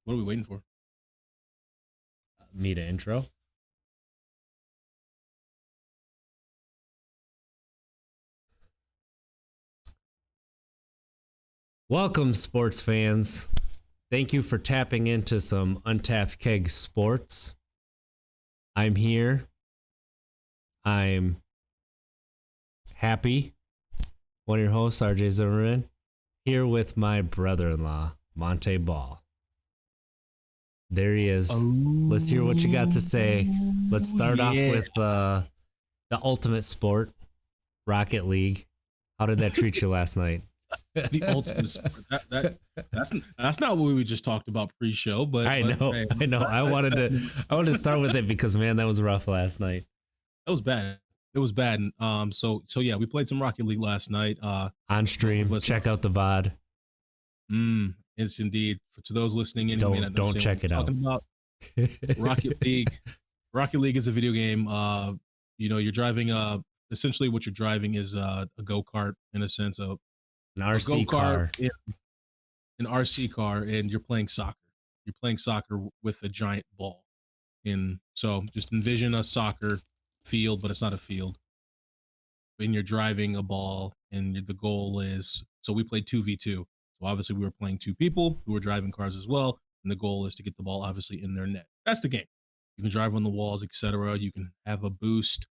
What are we waiting for? Me to intro. Welcome, sports fans. Thank you for tapping into some Untapped Keg sports. I'm here. I'm happy. One of your hosts, RJ Zimmerman, here with my brother-in-law, Monte Ball. There he is. Let's hear what you got to say. Let's start off with the ultimate sport, Rocket League. How did that treat you last night? The ultimate sport. That's not what we just talked about pre-show, but I know. I wanted to start with it because man, that was rough last night. That was bad. It was bad. So yeah, we played some Rocket League last night. On stream, check out the VOD. It's indeed. To those listening in, don't check it out. Talking about Rocket League. Rocket League is a video game. You're driving. Essentially, what you're driving is a go-kart in a sense of an RC car. An RC car, and you're playing soccer. You're playing soccer with a giant ball. And so just envision a soccer field, but it's not a field. And you're driving a ball, and the goal is, so we played 2v2. So obviously we were playing two people who were driving cars as well. And the goal is to get the ball obviously in their net. That's the game. You can drive on the walls, etc. You can have a boost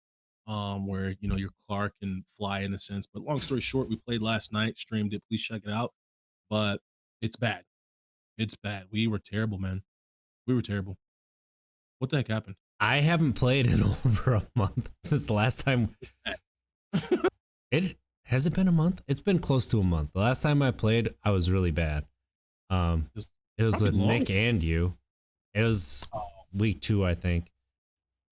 where, your car can fly in a sense. But long story short, we played last night, streamed it. Please check it out. But it's bad. It's bad. We were terrible, man. We were terrible. What the heck happened? I haven't played in over a month since the last time. Has it been a month? It's been close to a month. The last time I played, I was really bad. It was with Nick and you. It was week 2, I think.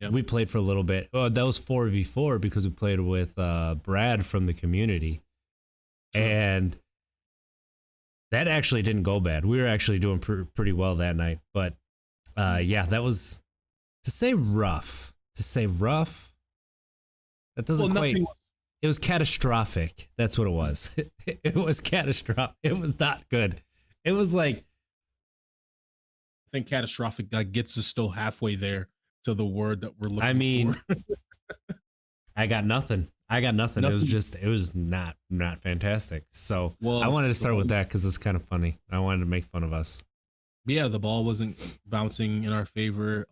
Yep. We played for a little bit. Oh, that was 4v4 because we played with Brad from the community. Sure. And that actually didn't go bad. We were actually doing pretty well that night. But yeah, that was, to say rough, that doesn't quite... It was catastrophic. That's what it was. It was catastrophic. It was not good. It was like... I think catastrophic gets us still halfway there to the word that we're looking for. I got nothing. It was not fantastic. So I wanted to start with that because it's kind of funny. I wanted to make fun of us. Yeah, the ball wasn't bouncing in our favor.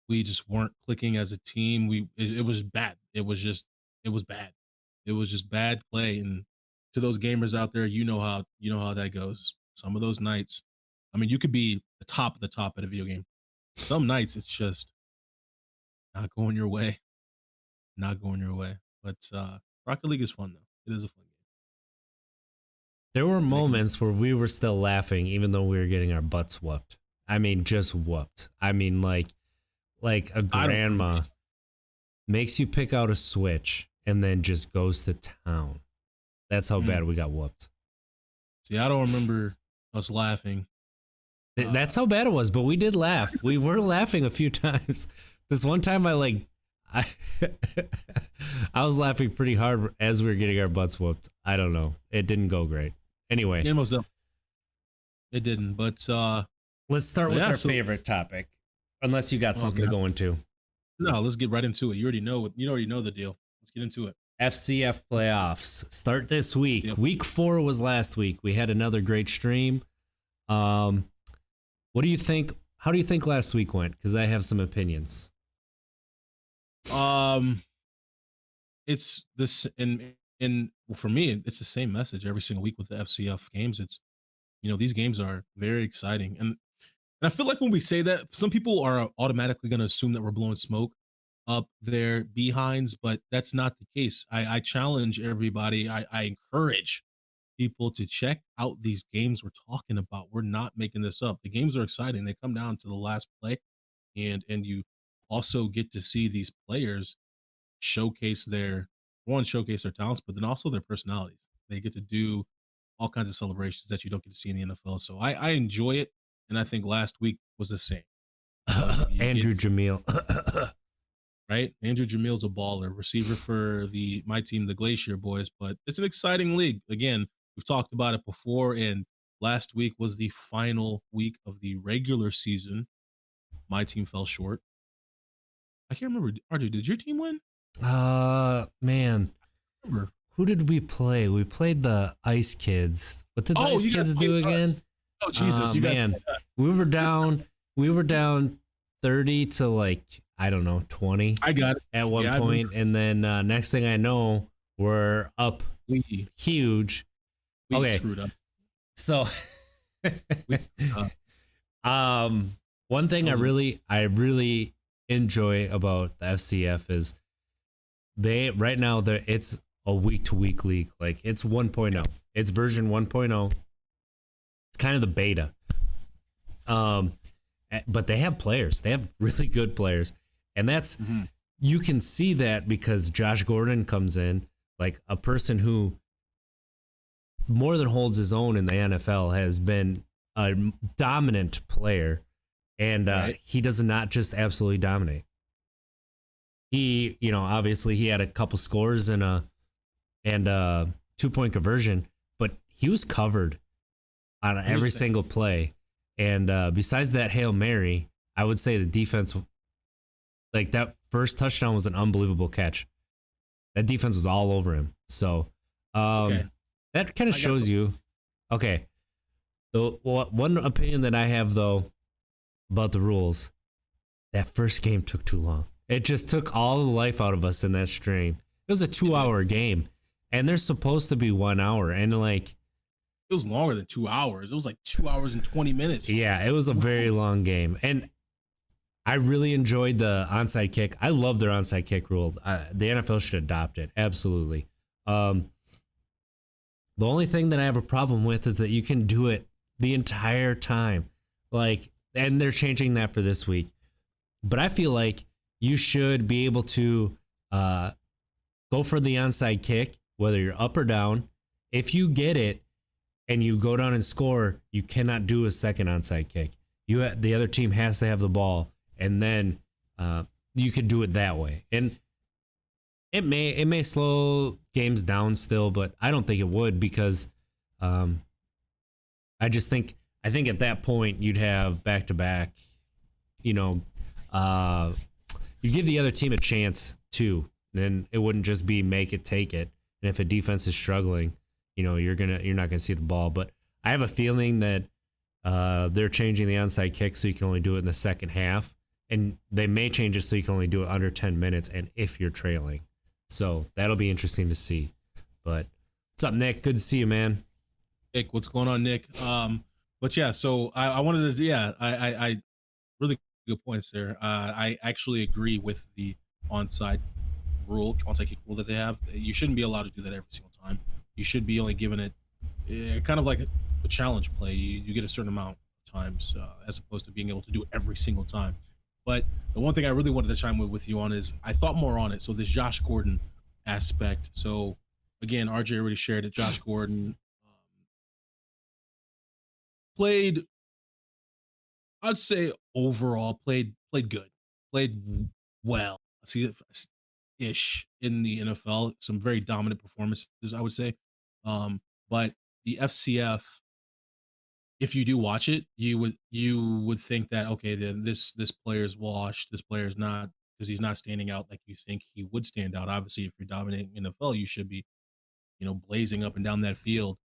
We just weren't clicking as a team. It was bad. It was bad. It was just bad play. And to those gamers out there, you know how that goes. Some of those nights, I mean, you could be the top of the top at a video game. Some nights it's just not going your way. But Rocket League is fun though. It is a fun game. There were moments where we were still laughing, even though we were getting our butts whooped. I mean, just whooped. I mean, like a grandma makes you pick out a Switch and then just goes to town. That's how bad we got whooped. See, I don't remember us laughing. That's how bad it was, but we did laugh. We were laughing a few times. This one time I was laughing pretty hard as we were getting our butts whooped. I don't know. It didn't go great. Anyway. It didn't, but let's start with our favorite topic. Unless you got something to go into. No, let's get right into it. You already know the deal. Let's get into it. FCF playoffs start this week. Yep. Week 4 was last week. We had another great stream. What do you think? How do you think last week went? Because I have some opinions. It's this, and for me, it's the same message every single week with the FCF games. It's, these games are very exciting, and I feel like when we say that, some people are automatically going to assume that we're blowing smoke up their behinds, but that's not the case. I challenge everybody. I encourage people to check out these games we're talking about. We're not making this up. The games are exciting. They come down to the last play, and you also get to see these players showcase their talents, but then also their personalities. They get to do all kinds of celebrations that you don't get to see in the NFL. So I enjoy it, and I think last week was the same. Andrew Jamil. Right? Andrew Jamil's a baller, receiver for my team, the Glacier Boys, but it's an exciting league. Again, we've talked about it before, and last week was the final week of the regular season. My team fell short. I can't remember. RJ, did your team win? Man, I remember. who did we play? We played the Ice Kids. What did the Ice You guys Kids played do with us. again? Oh Jesus, you Man, we were down. We were down 30 to like I don't know 20 I got it. at one Yeah, I point, and then next thing I know, we're up We huge. Okay. screwed up. So, one thing I really enjoy about the FCF is right now it's a week to week league. Like it's 1.0. It's version 1.0. It's kind of the beta. But they have players. They have really good players. And that's you can see that because Josh Gordon comes in, like a person who more than holds his own in the NFL, has been a dominant player, and he does not just absolutely dominate. He, obviously he had a couple scores and a 2-point conversion, but he was covered on every single play. And besides that Hail Mary, I would say the defense, like that first touchdown was an unbelievable catch. That defense was all over him. So, that kind of shows you. Okay. The one opinion that I have, though, about the rules, that first game took too long. It just took all the life out of us in that stream. It was a 2-hour game, and they're supposed to be 1 hour. And, like, it was longer than 2 hours. It was like 2 hours and 20 minutes. Yeah, it was a very long game. And I really enjoyed the onside kick. I love their onside kick rule. The NFL should adopt it. Absolutely. The only thing that I have a problem with is that you can do it the entire time. Like, and they're changing that for this week. But I feel like you should be able to go for the onside kick, whether you're up or down. If you get it and you go down and score, you cannot do a second onside kick. The other team has to have the ball, and then you could do it that way. And it may slow games down still, but I don't think it would because I think at that point you'd have back to back. You give the other team a chance too. Then it wouldn't just be make it, take it. And if a defense is struggling, you're not gonna see the ball. But I have a feeling that they're changing the onside kick so you can only do it in the second half, and they may change it so you can only do it under 10 minutes, and if you're trailing. So that'll be interesting to see. But what's up, Nick? Good to see you, man. Nick, what's going on, Nick? But yeah, so I wanted to, I really good points there. I actually agree with the onside kick rule that they have. You shouldn't be allowed to do that every single time. You should be only given it kind of like a challenge play. You get a certain amount of times as opposed to being able to do it every single time. But the one thing I really wanted to chime with you on is I thought more on it. So this Josh Gordon aspect. So again, RJ already shared it. Josh Gordon played, I'd say overall played good, played well. See it ish in the NFL. Some very dominant performances, I would say. But the FCF, if you do watch it, you would think that okay, then this player's washed. This player's not, because he's not standing out like you think he would stand out. Obviously, if you're dominating NFL, you should be, blazing up and down that field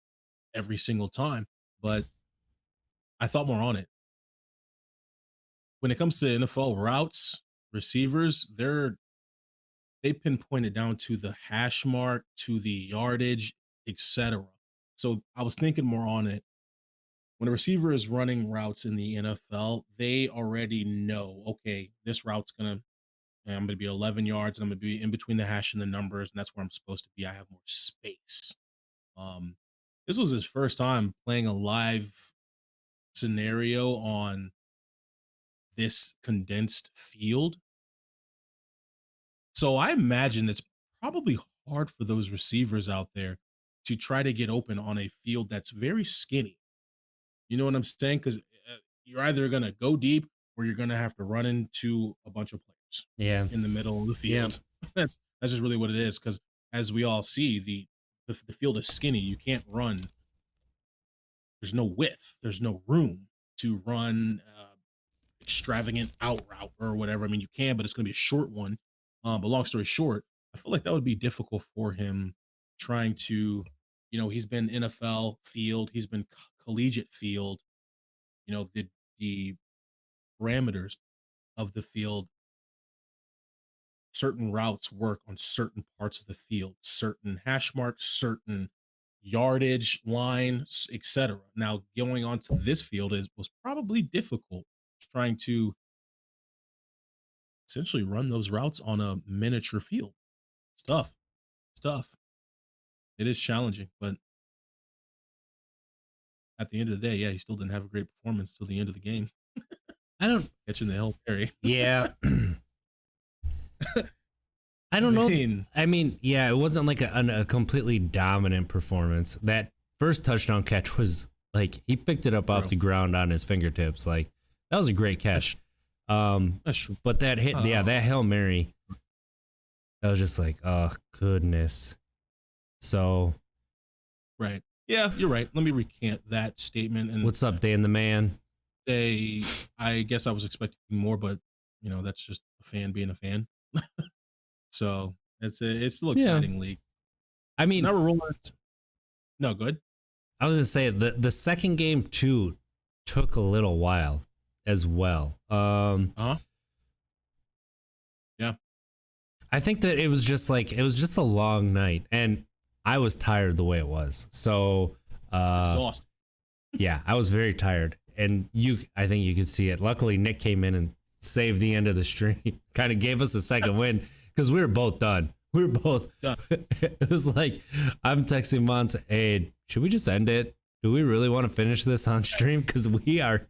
every single time. But I thought more on it. When it comes to NFL routes, receivers, they pinpoint it down to the hash mark, to the yardage, etc. So I was thinking more on it. When a receiver is running routes in the NFL, they already know, okay, this I'm gonna be 11 yards, and I'm gonna be in between the hash and the numbers, and that's where I'm supposed to be. I have more space. Um, this was his first time playing a live scenario on this condensed field. So I imagine it's probably hard for those receivers out there to try to get open on a field that's very skinny. You know what I'm saying? Because you're either going to go deep or you're going to have to run into a bunch of players in the middle of the field. Yeah. That's just really what it is. Because as we all see, the field is skinny. You can't run there's no width, there's no room to run extravagant out route or whatever. I mean, you can, but it's going to be a short one. But long story short, I feel like that would be difficult for him trying to, he's been NFL field, he's been collegiate field, the parameters of the field, certain routes work on certain parts of the field, certain hash marks, certain yardage line, etc. Now, going on to this field was probably difficult trying to essentially run those routes on a miniature field. Stuff, stuff. It is challenging, but at the end of the day, yeah, he still didn't have a great performance till the end of the game, I don't. catching the Hail Mary. Yeah. I I don't know. mean, I mean, yeah, it wasn't like a completely dominant performance. That first touchdown catch was like he picked it up off Bro. the ground on his fingertips. Like that was a great catch. that's true. But that hit, yeah, that Hail Mary, that was just like, oh goodness. So, Right. Yeah, you're right. Let me recant that statement and what's up, Dan the Man? say I guess I was expecting more, but that's just a fan being a fan. So it's still Yeah. exciting league. I mean, Now we're rolling. No, good. I was gonna say the second game too took a little while as well. Yeah. I think that it was just a long night, and I was tired the way it was. So Exhausted. yeah, I was very tired, and I think you could see it. Luckily, Nick came in and saved the end of the stream, kind of gave us a second win because we were both done. We were both Done. It was like I'm texting Mons, hey, should we just end it? Do we really want to finish this on stream? Because we got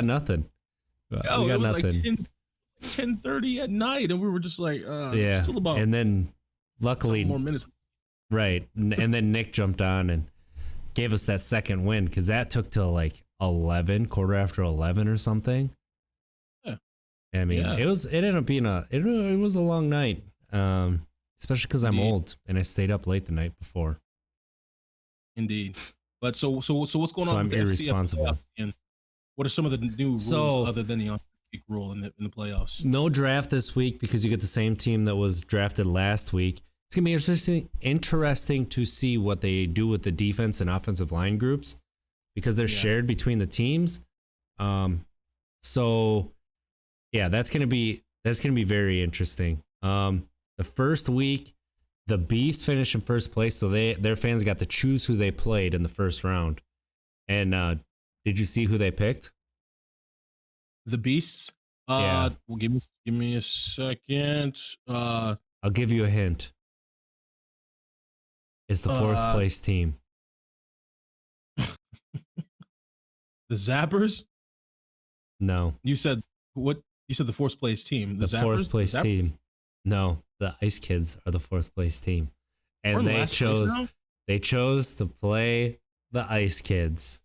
nothing. We got It was nothing. like 10:30 at night, and we were just like, Yeah, still about and then luckily, more minutes. right, and then Nick jumped on and gave us that second win because that took till like 11, quarter after 11 or something. Yeah. I mean, Yeah. it ended up being it was a long night, especially because I'm Indeed. old and I stayed up late the night before. Indeed. But so what's going So on I'm with the FCF irresponsible. playoffs? And what are some of the new rules So- other than the Untapped Keg rule in the playoffs? No draft this week because you get the same team that was drafted last week. It's gonna be interesting to see what they do with the defense and offensive line groups because they're Yeah. shared between the teams. So yeah, that's gonna be very interesting. The first week, the Beast finished in first place, so their fans got to choose who they played in the first round. And did you see who they picked? The Beasts. Yeah. Well, give me a second. I'll give you a hint. It's the fourth place team. The Zappers. No, You said what? You said the fourth place team. the Zappers? fourth place The Zappers? team. No, the Ice Kids are the fourth place team, We're and in they last place chose now? to play the Ice Kids,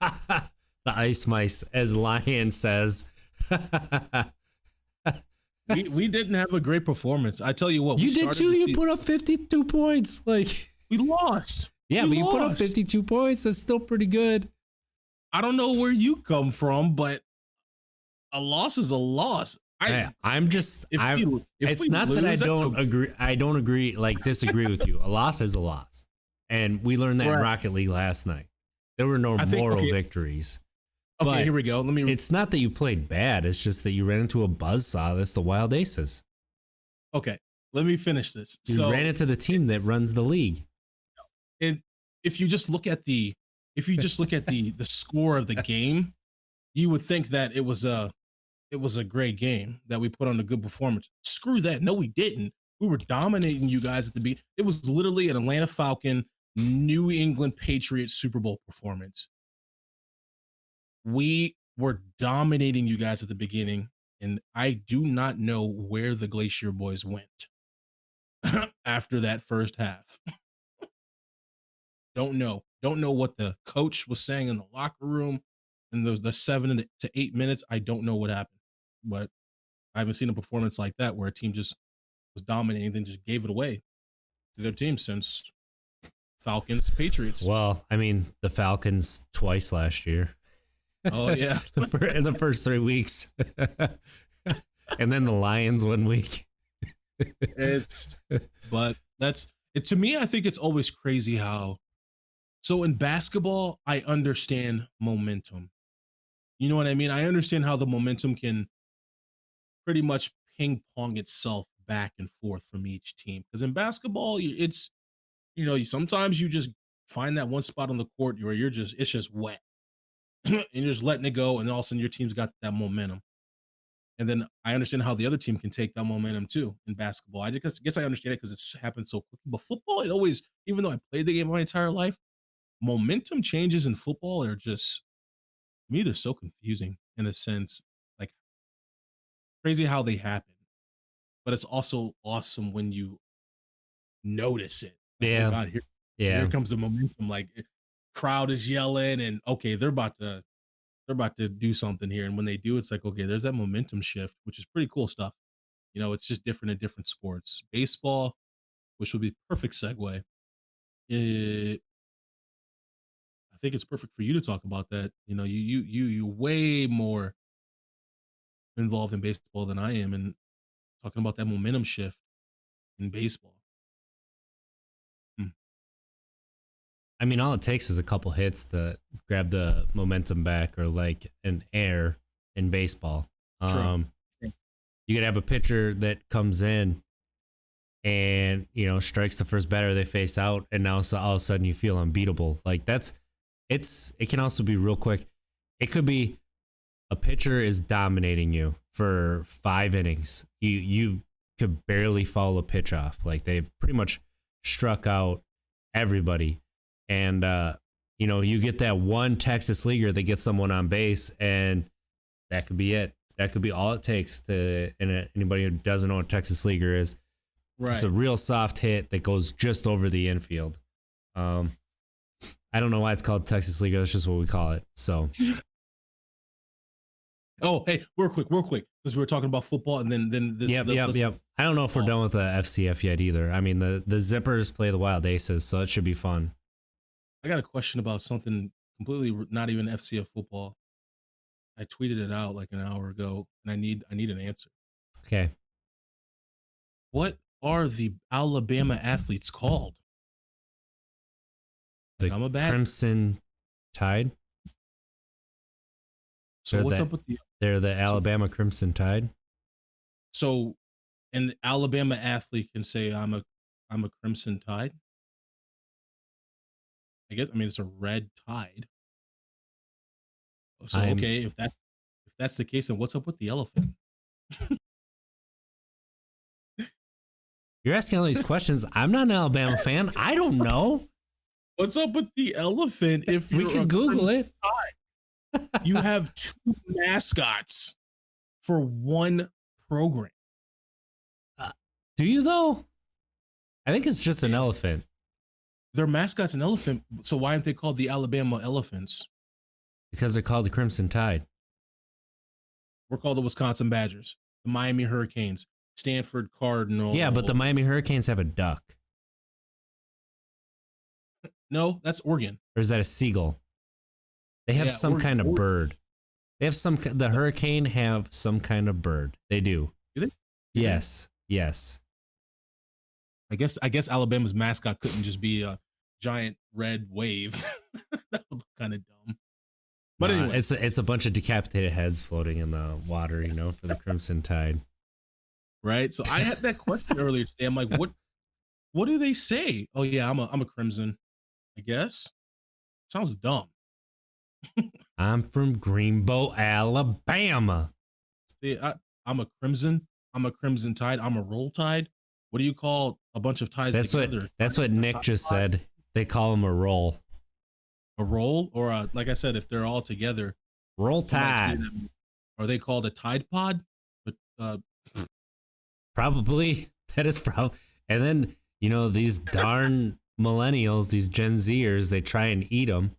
the Ice Mice, as Lion says. we didn't have a great performance. I tell you what, we You did started too. the You season- put up 52 points. Like, we lost. yeah, We but you put up lost. 52 points. That's still pretty good. I don't know where you come from, but a loss is a loss. I'm just. If It's we not that I lose, that's don't no- agree. I don't agree. Like disagree with you. A loss is a loss, and we learned that in Right. Rocket League last night. There were no I think- moral okay. victories. Okay, but here we go. Let me. It's not that you played bad. It's just that you ran into a buzzsaw. That's the Wild Aces. Okay, let me finish this. You ran into the team that runs the league. and if you just look at the the score of the game, you would think that it was a great game, that we put on a good performance. Screw that. No, we didn't. We were dominating you guys at the beat. It was literally an Atlanta Falcon, New England Patriots Super Bowl performance. We were dominating you guys at the beginning, and I do not know where the Glacier Boys went after that first half. Don't know. Don't know what the coach was saying in the locker room in the 7 to 8 minutes. I don't know what happened, but I haven't seen a performance like that where a team just was dominating, then just gave it away to their team since Falcons, Patriots. Well, I mean, the Falcons twice last year. Oh yeah, In the first 3 weeks. And then the Lions 1 week. But that's it. To me, I think it's always crazy how. So in basketball, I understand momentum. You know what I mean? I understand how the momentum can pretty much ping pong itself back and forth from each team. Because in basketball, it's sometimes you just find that one spot on the court where it's just wet, and you're just letting it go, and then all of a sudden your team's got that momentum. And then I understand how the other team can take that momentum too in basketball. I just guess I understand it because it's happened so quickly. But football, it always, even though I played the game my entire life, momentum changes in football are just, to me, they're so confusing in a sense. Like, crazy how they happen. But it's also awesome when you notice it. Like, Yeah. oh God, here comes the momentum. Like, crowd is yelling, and okay, they're about to do something here. And when they do, it's like, okay, there's that momentum shift, which is pretty cool stuff. It's just different in different sports. Baseball, which would be perfect segue. I think it's perfect for you to talk about that. You way more involved in baseball than I am, and talking about that momentum shift in baseball. Hmm. I mean, all it takes is a couple hits to grab the momentum back, or like an air in baseball. True. You could have a pitcher that comes in and, strikes the first batter they face out, and now all of a sudden you feel unbeatable. Like it can also be real quick. It could be a pitcher is dominating you for 5 innings. You could barely foul a pitch off. Like, they've pretty much struck out everybody. And, you get that one Texas leaguer that gets someone on base, and that could be it. That could be all it takes and anybody who doesn't know what Texas leaguer is. Right. It's a real soft hit that goes just over the infield. I don't know why it's called Texas leaguer. That's just what we call it. So. Oh, hey, real quick, because we were talking about football, and then this. Yep. I don't know if we're done with the FCF yet either. I mean, the Zippers play the Wild Aces, so it should be fun. I got a question about something completely not even FCF football. I tweeted it out like an hour ago, and I need an answer. Okay. What are the Alabama athletes called? The Crimson Tide. So what's up with They're the Alabama Crimson Tide. So an Alabama athlete can say, I'm a Crimson Tide. I mean, it's a red tide. So okay, if that's the case, then what's up with the elephant? You're asking all these questions. I'm not an Alabama fan. I don't know. What's up with the elephant? If we can Google it. You have 2 mascots for one program. Do you though? I think it's just an elephant. Their mascot's an elephant, so why aren't they called the Alabama Elephants? Because they're called the Crimson Tide. We're called the Wisconsin Badgers, the Miami Hurricanes, Stanford Cardinals. Yeah, but the Miami Hurricanes have a duck. No, that's Oregon. Or is that a seagull? They have some kind of bird. They have the Hurricane have some kind of bird. They do. Do they? Yes. I guess Alabama's mascot couldn't just be a giant red wave. That would look kind of dumb. But anyway, it's a bunch of decapitated heads floating in the water, for the Crimson Tide. Right. So I had that question earlier today. I'm like, what do they say? Oh yeah, I'm a Crimson. I guess. Sounds dumb. I'm from Greenbow, Alabama. See, I'm a Crimson. I'm a Crimson Tide. I'm a Roll Tide. What do you call a bunch of ties together? That's what Nick just said. They call them a roll. A roll, or like I said, if they're all together, Roll Tide. Are they called a Tide Pod? But probably that is probably. And then these darn millennials, these Gen Zers, they try and eat them.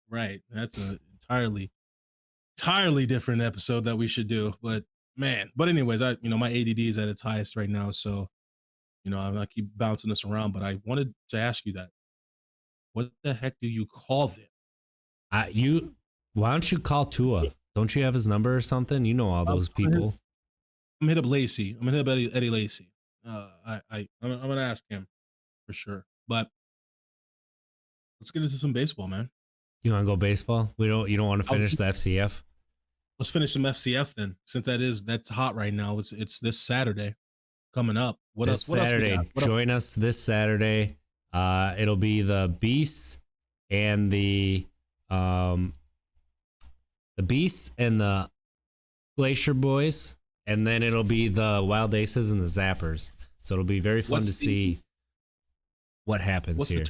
Right. That's an entirely different episode that we should do. But anyways, my ADD is at its highest right now, so I keep bouncing this around. But I wanted to ask you that. What the heck do you call them? Why don't you call Tua? Don't you have his number or something? You know all those people. I'm hit up Lacey. I'm gonna hit up Eddie Lacey. I'm gonna ask him for sure. But let's get into some baseball, man. You want to go baseball? You don't want to finish the FCF? Let's finish some FCF then, since that's hot right now. It's this Saturday coming up. What else we got? Join us this Saturday. It'll be the Beasts and the Glacier Boys, and then it'll be the Wild Aces and the Zappers. So it'll be very fun to see what happens here.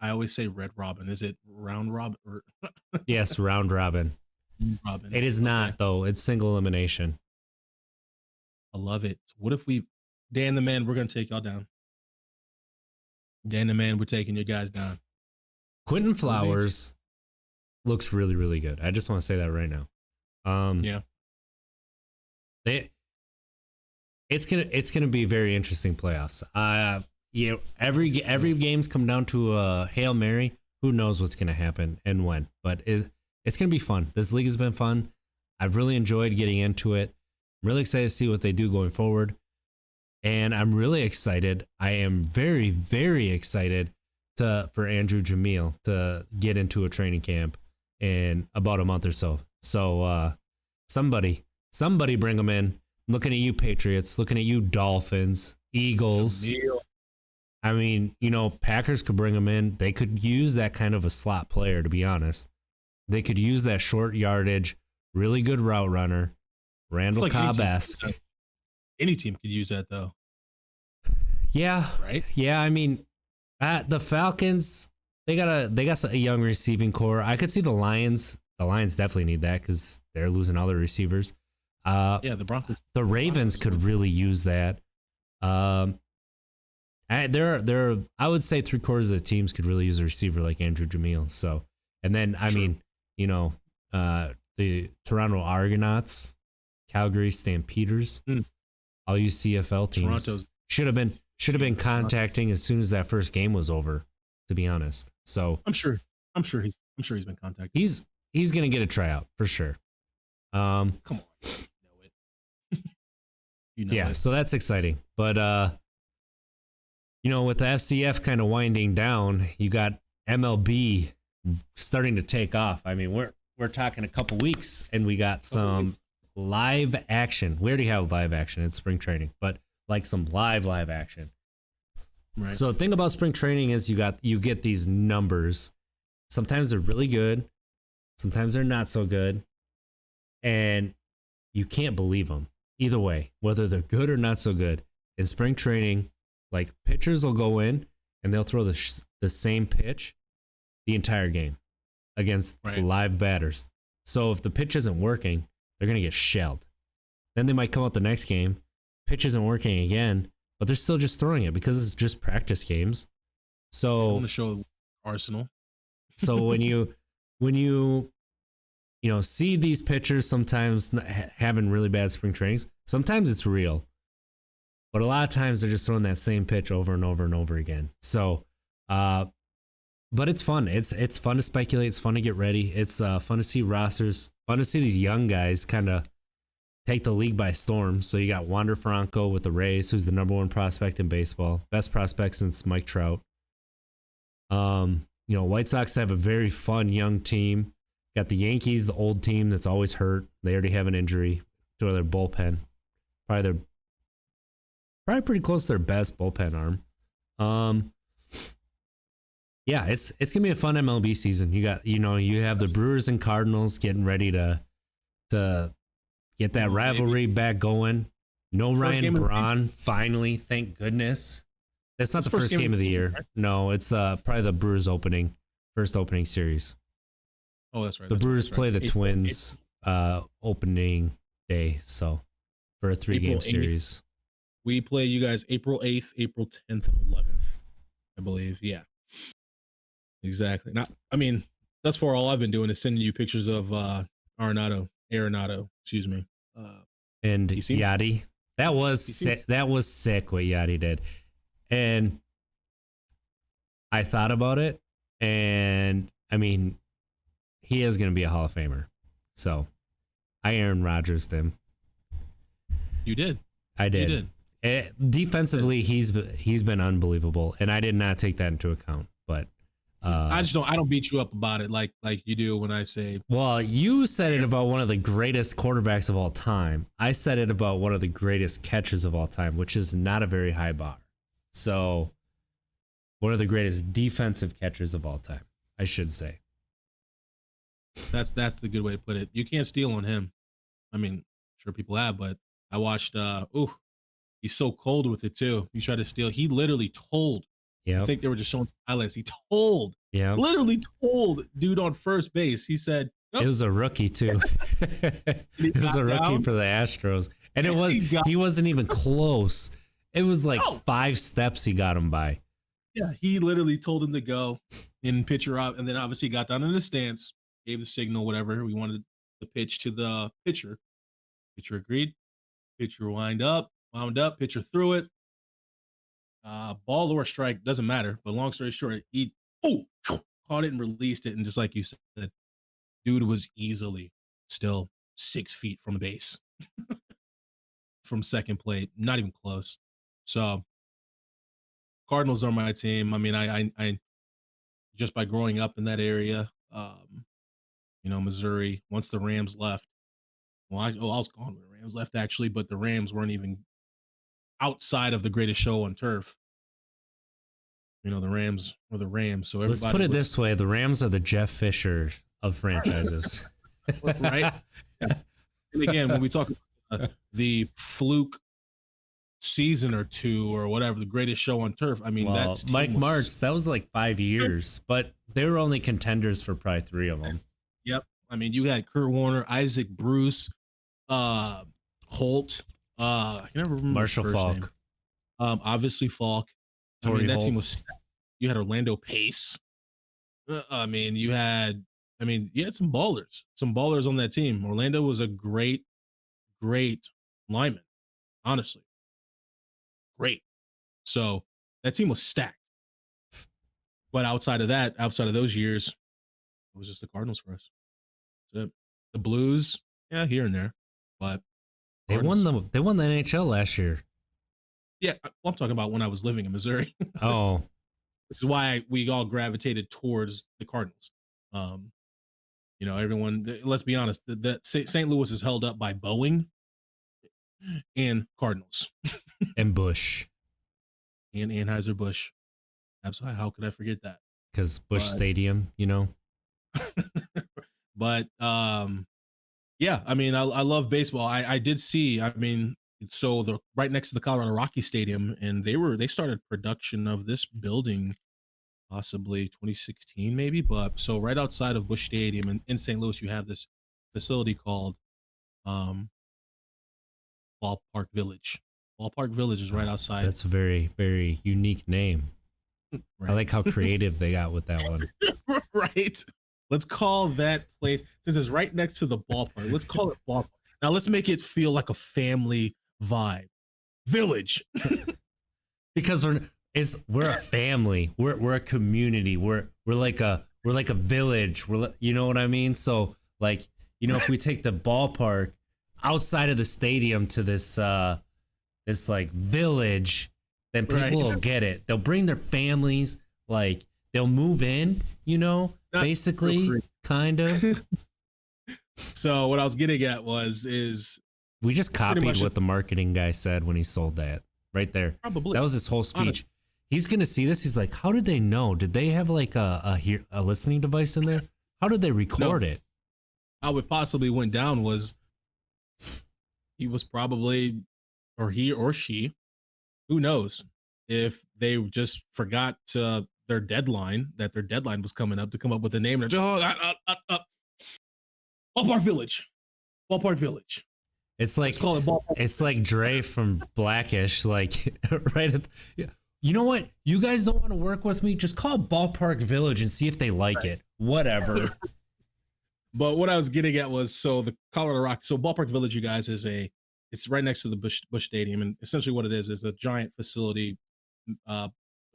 I always say Red Robin. Is it Round Robin? Or yes, Round Robin. It is not, though. It's single elimination. I love it. What if Dan the Man, we're going to take y'all down. Dan the Man, we're taking you guys down. Quentin Flowers looks really, really good. I just want to say that right now. Yeah. It's gonna be very interesting playoffs. Every game's come down to a Hail Mary. Who knows what's gonna happen and when? But it's gonna be fun. This league has been fun. I've really enjoyed getting into it. I'm really excited to see what they do going forward. And I'm really excited. I am very, very excited for Andrew Jamil to get into a training camp in about a month or so. So somebody bring him in. I'm looking at you, Patriots. Looking at you, Dolphins, Eagles. Jamil. I mean, Packers could bring him in. They could use that kind of a slot player, to be honest. They could use that short yardage, really good route runner, Randall Cobb-esque. Any team could use that, though. Yeah. Right? Yeah, I mean, the Falcons, they got a young receiving core. I could see the Lions. The Lions definitely need that because they're losing all their receivers. The Broncos. The Ravens could really use that. I would say 3/4 of the teams could really use a receiver like Andrew Jamil. So, and then the Toronto Argonauts, Calgary Stampeders, all you CFL teams should have been contacting as soon as that first game was over. To be honest, so I'm sure he's been contacted. He's gonna get a tryout for sure. Come on, you know it. So that's exciting. But with the FCF kind of winding down, you got MLB starting to take off. I mean, we're talking a couple weeks, and we got some live action. We already have live action in spring training, but like some live action. Right. So the thing about spring training is you get these numbers. Sometimes they're really good, sometimes they're not so good, and you can't believe them. Either way, whether they're good or not so good, in spring training, like pitchers will go in and they'll throw the same pitch the entire game against live batters. So if the pitch isn't working, they're going to get shelled. Then they might come out the next game, pitch isn't working again, but they're still just throwing it because it's just practice games. So I want to show Arsenal. So when you see these pitchers sometimes having really bad spring trainings, sometimes it's real, but a lot of times they're just throwing that same pitch over and over and over again. So, but it's fun. It's fun to speculate. It's fun to get ready. It's fun to see rosters. Fun to see these young guys kind of take the league by storm. So you got Wander Franco with the Rays, who's the #1 prospect in baseball, best prospect since Mike Trout. White Sox have a very fun young team. Got the Yankees, the old team that's always hurt. They already have an injury to their bullpen. Probably pretty close to their best bullpen arm. It's gonna be a fun MLB season. You got you have the Brewers and Cardinals getting ready to get that rivalry back going. No Ryan Braun, finally, thank goodness. That's not the first game of the year. Right? No, it's probably the Brewers first opening series. Oh, that's right. The Brewers play the Twins opening day, so for a 3-game series. We play you guys April 8th, April 10th, and 11th, I believe. Yeah, exactly. Thus far, all I've been doing is sending you pictures of Arenado, excuse me. And Yachty. That was sick. That was sick what Yachty did. And I thought about it, and I mean, he is going to be a Hall of Famer. So I Aaron Rodgers him. You did. I did. You did. Defensively, he's been unbelievable, and I did not take that into account. But I don't beat you up about it like you do when I say. Well, you said it about one of the greatest quarterbacks of all time. I said it about one of the greatest catchers of all time, which is not a very high bar. So, one of the greatest defensive catchers of all time, I should say. That's the good way to put it. You can't steal on him. I mean, sure people have, but I watched. He's so cold with it too. He tried to steal. He literally told. Yeah. I think they were just showing highlights. He told. Yeah. Literally told dude on first base. He said it was a rookie too. It was a rookie for the Astros, and he wasn't even close. It was like 5 steps he got him by. Yeah, he literally told him to go and pitcher up, and then obviously got down in the stance, gave the signal, whatever we wanted the pitch to the pitcher. Pitcher agreed. Pitcher wound up, pitcher threw it. Ball or strike, doesn't matter. But long story short, he caught it and released it. And just like you said, dude was easily still 6 feet from the base from second plate, not even close. So Cardinals are my team. I mean, I just by growing up in that area, Missouri, once the Rams left, I was gone when the Rams left actually, but the Rams weren't even outside of the greatest show on turf. The Rams were the Rams. So let's put it this way: the Rams are the Jeff Fisher of franchises, right? Yeah. And again, when we talk about the fluke season or two or whatever, the greatest show on turf. I mean, that's Mike Martz. That was like 5 years, but they were only contenders for probably 3 of them. Yep. I mean, you had Kurt Warner, Isaac Bruce, Holt. I can never remember Marshall Falk. Name. Obviously Falk. Torrey that Holt. team was. You had Orlando Pace. You had some ballers on that team. Orlando was a great lineman, honestly. Great. So that team was stacked. But outside of those years, it was just the Cardinals for us. That's it. The Blues, yeah, here and there, but they won the NHL last year. Yeah, I'm talking about when I was living in Missouri. Oh, which is why we all gravitated towards the Cardinals. Everyone. Let's be honest. The St. Louis is held up by Boeing and Cardinals and Busch and Anheuser-Busch. Absolutely. How could I forget that? Because Busch Stadium, But yeah. I mean, I love baseball. I did see. I mean. So the right next to the Colorado Rockies Stadium, and they started production of this building possibly 2016 maybe, but so right outside of Busch Stadium in St. Louis, you have this facility called Ballpark Village. Ballpark Village is right outside. That's a very, very unique name. Right. I like how creative they got with that one. Right. Let's call that place, since it's right next to the ballpark, let's call it Ballpark. Now let's make it feel like a family vibe. Village. Because we're a family. We're a community. We're like a village. You know what I mean? So like, if we take the ballpark outside of the stadium to this like village, then people will get it. They'll bring their families, like they'll move in, basically, kind of. So what I was getting at is we just copied what the marketing guy said when he sold that right there. Probably. That was his whole speech. He's going to see this. He's like, how did they know? Did they have like a listening device in there? How did they record it? How it possibly went down was he was probably, or he or she, who knows, if they just forgot their deadline was coming up to come up with a name. Ballpark Village. Ballpark Village. It's like Dre from Blackish, like right at you know what? You guys don't want to work with me? Just call Ballpark Village and see if they like it. Whatever. But what I was getting at was, so the Colorado Rockies, so Ballpark Village, you guys, it's right next to the Busch Stadium, and essentially what it is a giant facility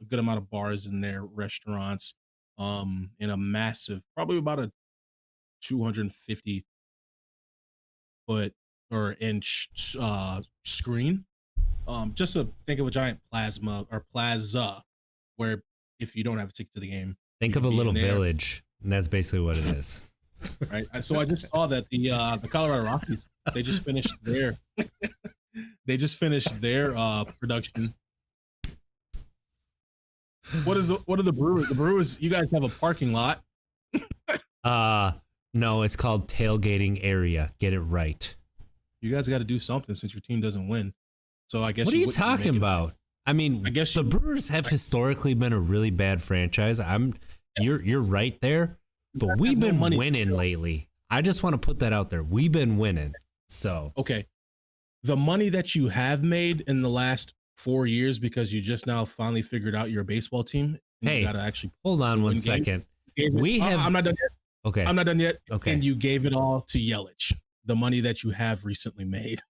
a good amount of bars in there, restaurants, in a massive, probably about a 250 foot or inch screen. Just to think of a giant plasma or plaza where if you don't have a ticket to the game, Think you of can a be little in there, village, and that's basically what it is. right? So I just saw that the Colorado Rockies, they just finished their production. What are the Brewers? The Brewers, you guys have a parking lot. No, it's called tailgating area. Get it right. You guys got to do something since your team doesn't win. So I guess What are you wouldn't be talking making- about? I mean, I guess the you- Brewers have historically been a really bad franchise. You're right there, You but guys we've have no been money to winning build. lately. I just want to put that out there. We've been winning. So Okay, the money that you have made in the last 4 years because you just now finally figured out you're a baseball team. And Hey, you got to actually hold on one win games. second. gave it- We have I'm not done yet. okay. I'm not done yet. Okay. And you gave it all to Yelich. The money that you have recently made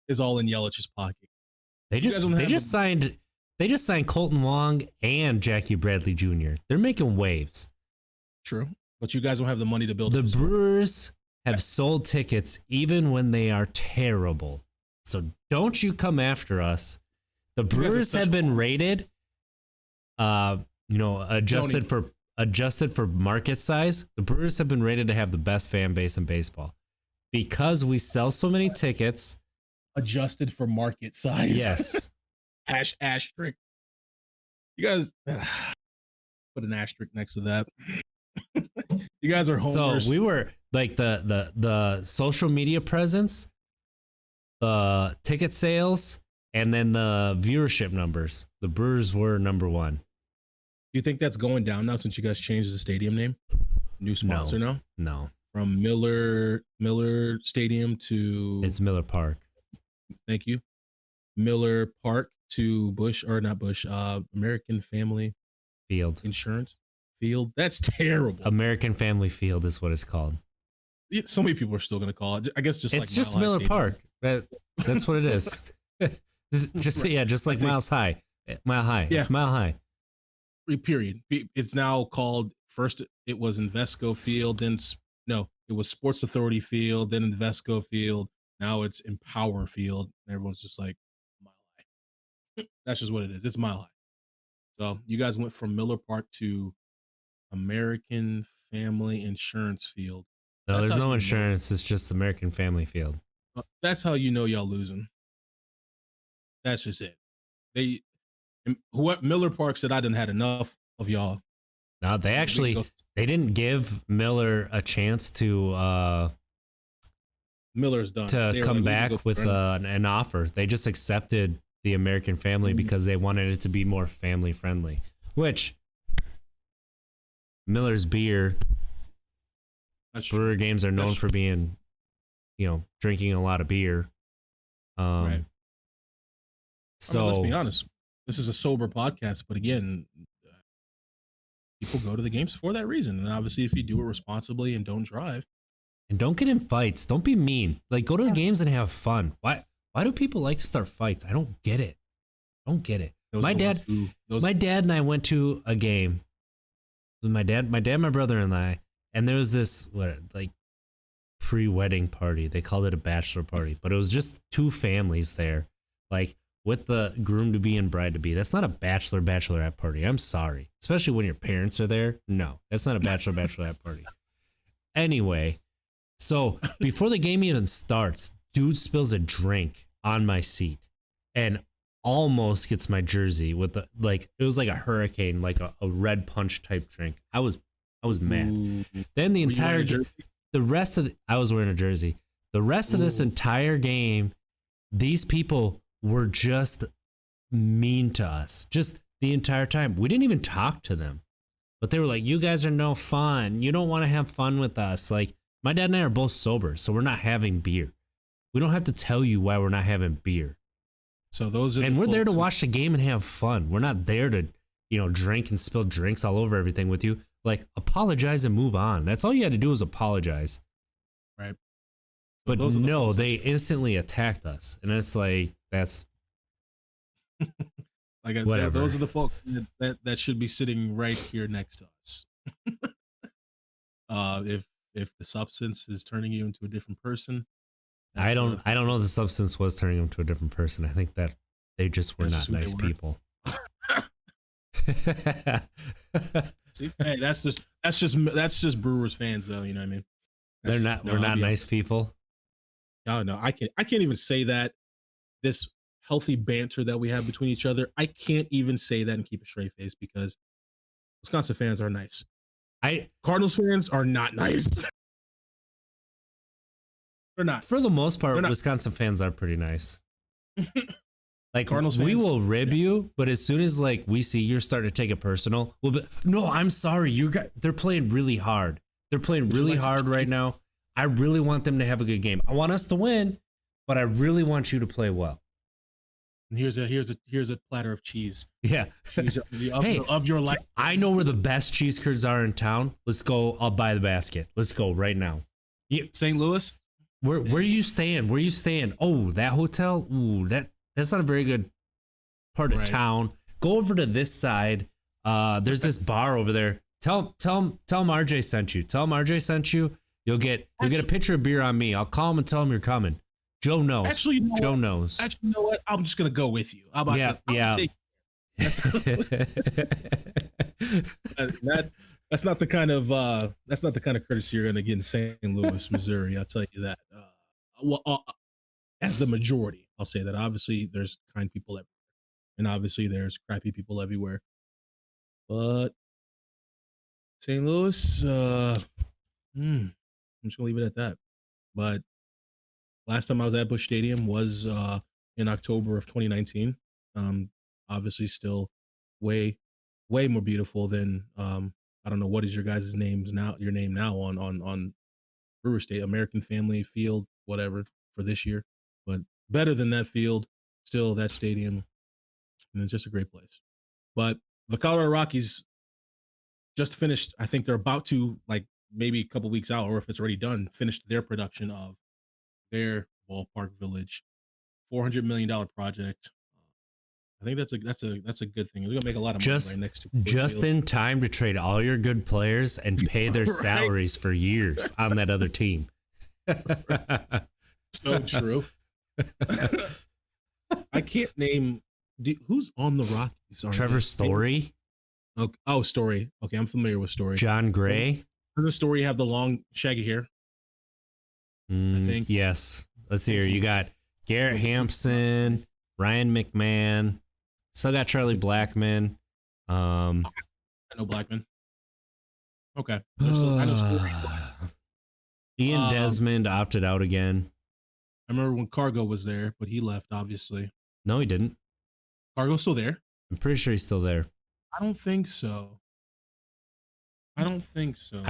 is all in Yelich's pocket. They guys just don't they have just the- signed Colton Wong and Jackie Bradley Jr. They're making waves. True, but you guys don't have the money to build The this. Brewers have sold tickets even when they are terrible. So don't you come after us. The guys are Brewers such have been bums. rated adjusted for market size. The Brewers have been rated to have the best fan base in baseball. Because we sell so many tickets. Adjusted for market size. Yes. Asterisk. You guys put an asterisk next to that. You guys are homers. So we were like the social media presence, the ticket sales, and then the viewership numbers. The Brewers were number one. Do you think that's going down now since you guys changed the stadium name? New sponsor now? No, From Miller Stadium to it's Miller Park. thank you. Miller Park to American Family Field. Insurance Field. That's terrible. American Family Field is what it's called. So many people are still going to call it. I guess just It's like just Mile High Miller Stadium. Park. That's what it is. just like Miles High. Mile High. Yeah. It's Mile High. Period. It's now called, first it was Invesco Field, then it was Sports Authority Field, then Invesco Field. Now it's Empower Field. And everyone's just like, Mile High. That's just what it is. It's Mile High. So you guys went from Miller Park to American Family Insurance Field. No, That's there's how you no know. insurance. It's just American Family Field. That's how you know y'all losing. That's just it. Miller Park said I done had enough of y'all. No, they actually they didn't give Miller a chance to Miller's done. They were like, come we can back go with for an offer. They just accepted the American Family because they wanted it to be more family friendly. Which Miller's beer, That's true. Brewer games are known That's for being, drinking a lot of beer. Right. So let's be honest. This is a sober podcast, but again, people go to the games for that reason. And obviously, if you do it responsibly and don't drive, and don't get in fights. Don't be mean. Like, go to the games and have fun. Why do people like to start fights? I don't get it. those My are the dad- ones who- those My dad and I went to a game with my dad, my brother and I, and there was this pre-wedding party. They called it a bachelor party, but it was just two families there, like with the groom to be and bride to be. That's not a bachelorette party. I'm sorry, especially when your parents are there. No, that's not a bachelorette party. Anyway, so before the game even starts, dude spills a drink on my seat and almost gets my jersey with it was like a hurricane, like a red punch type drink. I was mad. Ooh. Then the Were you entire wearing a game, jersey? I was wearing a jersey. The rest of this Ooh. entire game, these people were just mean to us. Just the entire time. We didn't even talk to them. But they were like, "You guys are no fun. You don't want to have fun with us." Like, my dad and I are both sober, so we're not having beer. We don't have to tell you why we're not having beer. So those are And the we're there to folks who- watch the game and have fun. We're not there to, drink and spill drinks all over everything with you. Like, apologize and move on. That's all you had to do is apologize. Right. But those are the no, folks they that- instantly attacked us. And it's like, that's Like Whatever. those are the folks that should be sitting right here next to us. If the substance is turning you into a different person, I don't know if the substance was turning him to a different person. I think that they just were not nice people. See, hey, that's just Brewers fans, though. You know what I mean? We're not nice people. No, I can't even say that. This healthy banter that we have between each other, I can't even say that and keep a straight face because Wisconsin fans are nice. Cardinals fans are not nice. They're not. For the most part, Wisconsin fans are pretty nice. Like Cardinals fans, we will rib you, but as soon as like we see you're starting to take it personal, we'll be, no, I'm sorry. They're playing really hard. They're playing really hard right now. I really want them to have a good game. I want us to win, but I really want you to play well. And here's a platter of cheese. Yeah. Cheese of your life. I know where the best cheese curds are in town. Let's go. I'll buy the basket. Let's go right now. St. Louis? Where are you staying? Where are you staying? Oh, that hotel? Ooh, that's not a very good part of town. Go over to this side. There's this bar over there. Tell him RJ sent you. Tell him RJ sent you. You'll get a pitcher of beer on me. I'll call him and tell him you're coming. Joe knows. Actually, Joe knows. Actually, you know what? I'm just gonna go with you. How about this? That's not the kind of courtesy you're gonna get in St. Louis, Missouri. I'll tell you that. As the majority, I'll say that. Obviously, there's kind people everywhere, and obviously there's crappy people everywhere. But St. Louis, I'm just gonna leave it at that. But last time I was at Busch Stadium was in October of 2019. Obviously, still way more beautiful than I don't know what is your guys' names now. Your name now on Brewer State, American Family Field, whatever for this year, but better than that field. Still that stadium, and it's just a great place. But the Colorado Rockies just finished. I think they're about to, like, maybe a couple weeks out, or if it's already done, finished their production of their Ballpark Village $400 million project. I think that's a good thing. They're gonna make a lot of money right next to just in time to trade all your good players and pay their salaries for years on that other team. So true. I can't name who's on the Rockies. Trevor Story. Oh, Story. Okay, I'm familiar with Story. John Gray. Does the Story have the long shaggy hair? I think. Yes. Let's see here. You got Garrett Hampson, Ryan McMahon. Still got Charlie Blackmon. I know Blackmon. Okay. I know Story. Ian Desmond opted out again. I remember when Cargo was there, but he left, obviously. No, he didn't. Cargo's still there? I'm pretty sure he's still there. I don't think so. I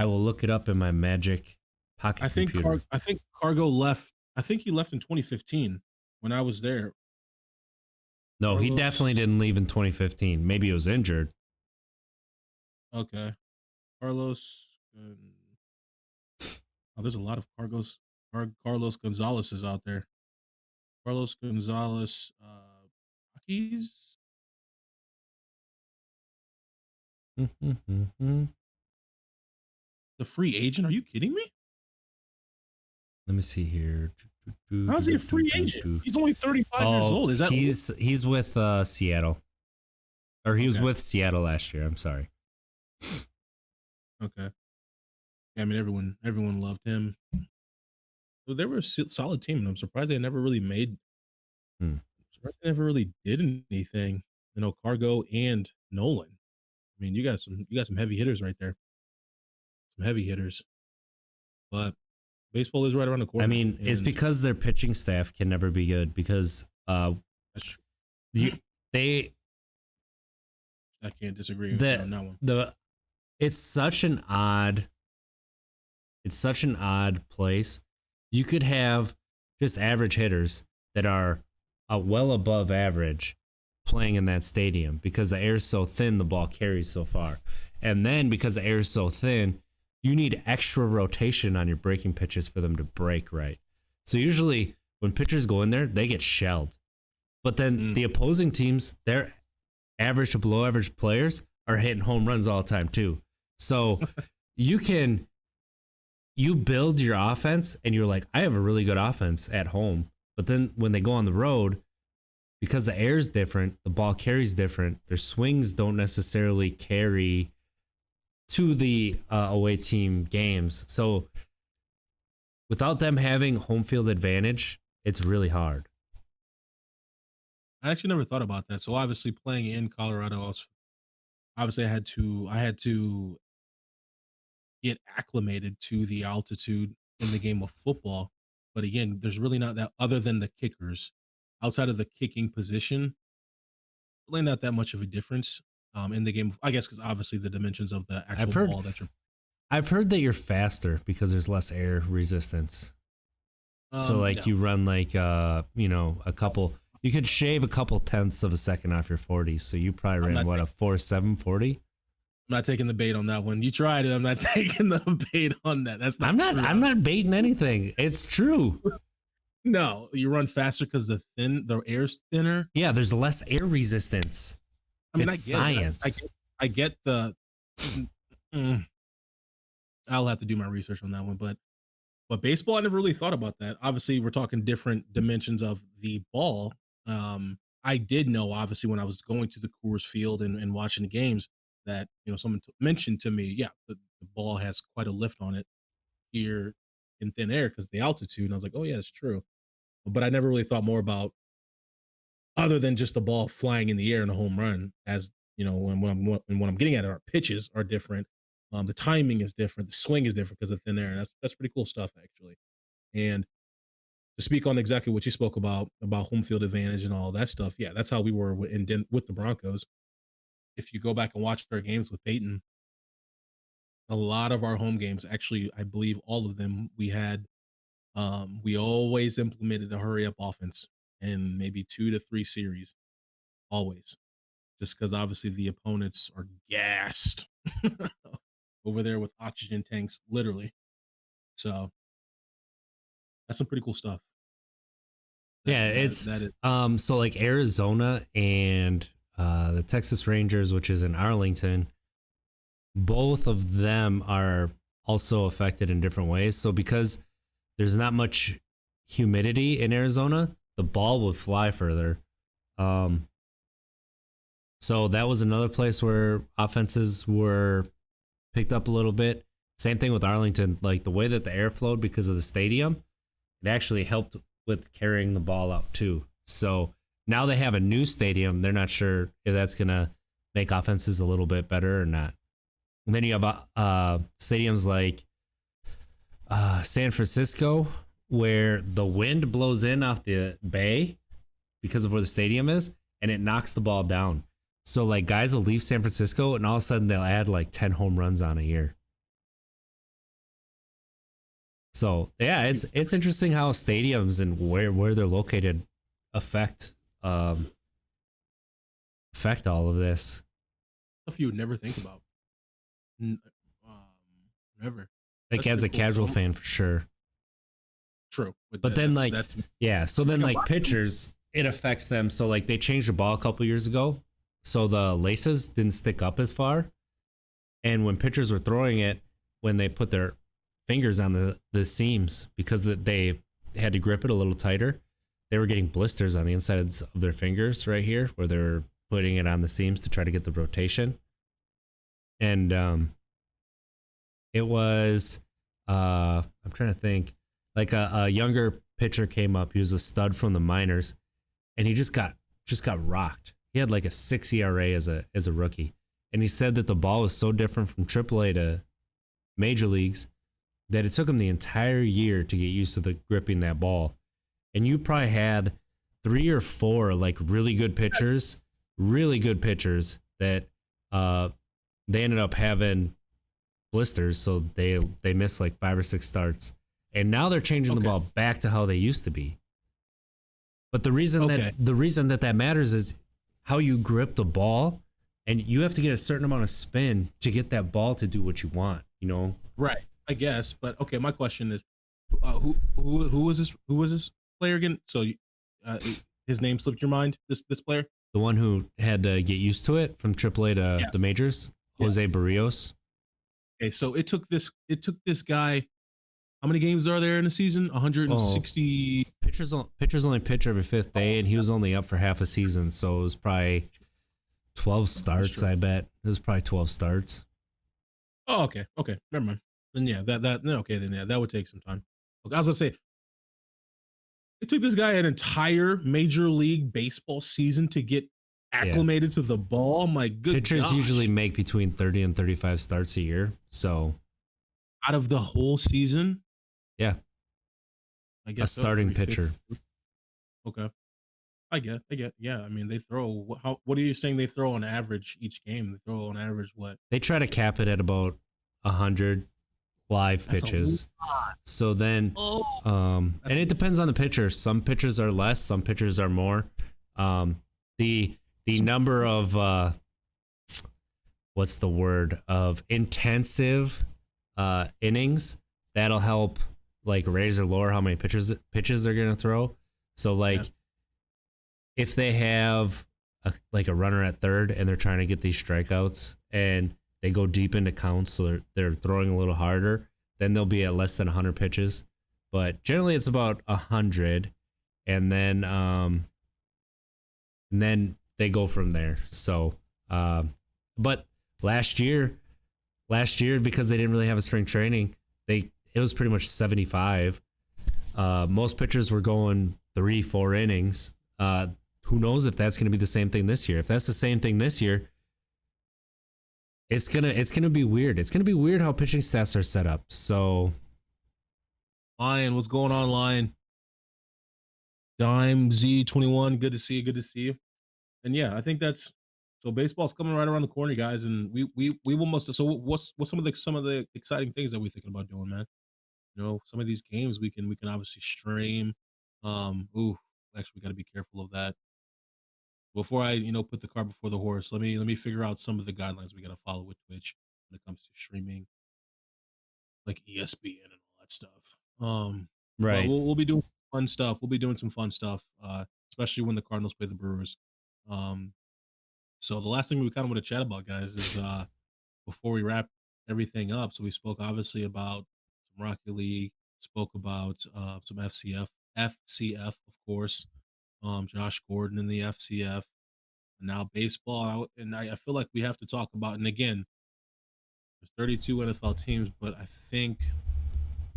will look it up in my magic pocket computer. I think Cargo left. I think he left in 2015 when I was there. No, he definitely didn't leave in 2015. Maybe he was injured. Okay. Carlos. Oh, there's a lot of Carlos Gonzalez's out there. Carlos Gonzalez. Rockies. The free agent? Are you kidding me? Let me see here. How's he a free agent? He's only 35 years old. Is that he's with Seattle. Or he was with Seattle last year. I'm sorry. Okay. Yeah, I mean, everyone loved him. So they were a solid team, and I'm surprised they never really surprised they never really did anything. You know, Cargo and Nolan. I mean, you got some heavy hitters right there. Some heavy hitters. But baseball is right around the corner. I mean, it's because their pitching staff can never be good because that's true. I can't disagree with you on that one. It's such an odd place. You could have just average hitters that are well above average playing in that stadium because the air is so thin, the ball carries so far. And then because the air is so thin, you need extra rotation on your breaking pitches for them to break right. So usually when pitchers go in there, they get shelled. But then the opposing teams, average to below average players are hitting home runs all the time too. So you build your offense and you're like, I have a really good offense at home. But then when they go on the road, because the air is different, the ball carries different, their swings don't necessarily carry to the away team games. So without them having home field advantage, it's really hard. I actually never thought about that. So obviously playing in Colorado, obviously I had to get acclimated to the altitude in the game of football. But again, there's really not that, other than the kickers, outside of the kicking position, really not that much of a difference in the game. I guess because obviously the dimensions of the actual ball that you're. I've heard that you're faster because there's less air resistance. So like no. you run like a couple. You could shave a couple tenths of a second off your 40. So you probably ran what, a 4.7 40? I'm not taking the bait on that one. You tried it. I'm not taking the bait on that. That's not. I'm not baiting anything. It's true. No, you run faster because the air's thinner. Yeah, there's less air resistance. I mean, it's I get science. I get the. I'll have to do my research on that one, but baseball, I never really thought about that. Obviously, we're talking different dimensions of the ball. I did know, obviously, when I was going to the Coors Field and watching the games, that someone mentioned to me, yeah, the ball has quite a lift on it here in thin air because the altitude. And I was like, oh yeah, it's true. But I never really thought more about, other than just the ball flying in the air in a home run, as when I'm getting at it, our pitches are different. The timing is different. The swing is different because of thin air. And that's pretty cool stuff, actually. And to speak on exactly what you spoke about home field advantage and all that stuff, yeah, that's how we were with the Broncos. If you go back and watch our games with Peyton, a lot of our home games, actually, I believe all of them, we always implemented a hurry up offense in maybe 2 to 3 series, always, just because obviously the opponents are gassed over there with oxygen tanks, literally. So that's some pretty cool stuff. So like Arizona and the Texas Rangers, which is in Arlington, both of them are also affected in different ways. So because there's not much humidity in Arizona, the ball would fly further. So that was another place where offenses were picked up a little bit. Same thing with Arlington, like the way that the air flowed because of the stadium, it actually helped with carrying the ball out too. So now they have a new stadium. They're not sure if that's going to make offenses a little bit better or not. And then you have stadiums like San Francisco, where the wind blows in off the bay because of where the stadium is, and it knocks the ball down. So like guys will leave San Francisco and all of a sudden they'll add like 10 home runs on a year. So yeah, it's interesting how stadiums and where they're located affect all of this. Stuff you would never think about. Never. Like as a casual fan, for sure. True. But then so then like pitchers, it affects them. So like they changed the ball a couple years ago, so the laces didn't stick up as far. And when pitchers were throwing it, when they put their fingers on the seams, because they had to grip it a little tighter, they were getting blisters on the insides of their fingers right here, where they're putting it on the seams to try to get the rotation. And it was I'm trying to think, like a younger pitcher came up. He was a stud from the minors, and he just got rocked. He had like a 6 ERA as a rookie, and he said that the ball was so different from AAA to major leagues that it took him the entire year to get used to the gripping that ball. And you probably had 3 or 4 like really good pitchers that they ended up having blisters, so they missed like 5 or 6 starts. And now they're changing the ball back to how they used to be. But the reason that matters is how you grip the ball, and you have to get a certain amount of spin to get that ball to do what you want, Right. I guess, but okay. My question is, who was this? Who was this player again? So, his name slipped your mind. This player. The one who had to get used to it from AAA to the majors, Jose Barrios. Okay, so it took this guy. How many games are there in a season? 160. Pitchers only pitch every fifth day, and he was only up for half a season, so it was probably 12 starts. I bet it was probably 12 starts. Oh, okay, never mind. Then that would take some time. Okay, I was gonna say it took this guy an entire Major League Baseball season to get acclimated to the ball. My good pitchers usually make between 30 and 35 starts a year. So out of the whole season, I guess a starting pitcher. Okay, I get. Yeah, I mean they throw. What are you saying? They throw on average each game. They throw on average what? They try to cap it at about 100 live pitches. So then, and it depends on the pitcher. Some pitchers are less, some pitchers are more. The number of what's the word of intensive innings that'll help like raise or lower how many pitches they're gonna throw. So like if they have a runner at third and they're trying to get these strikeouts and they go deep into counts, so they're throwing a little harder, then they'll be at less than 100 pitches. But generally it's about 100, and then they go from there. So, but last year because they didn't really have a spring training, it was pretty much 75. Most pitchers were going 3-4 innings. Who knows if that's going to be the same thing this year? If that's the same thing this year, it's gonna be weird. It's gonna be weird how pitching staffs are set up. So, Lion, what's going on, Lion? Dime Z21, good to see you. And yeah, I think that's so. Baseball's coming right around the corner, guys, and we almost. So what's some of the exciting things that we're thinking about doing, man? You know, some of these games we can obviously stream. Actually, we got to be careful of that. Before I put the cart before the horse, let me figure out some of the guidelines we got to follow with Twitch when it comes to streaming, like ESPN and all that stuff. right. We'll be doing fun stuff. We'll be doing some fun stuff, especially when the Cardinals play the Brewers. So the last thing we kind of want to chat about, guys, is before we wrap everything up. So we spoke obviously about some Rocket League, spoke about some FCF, of course. Josh Gordon in the FCF, and now baseball. And I feel like we have to talk about. And again, there's 32 NFL teams, but I think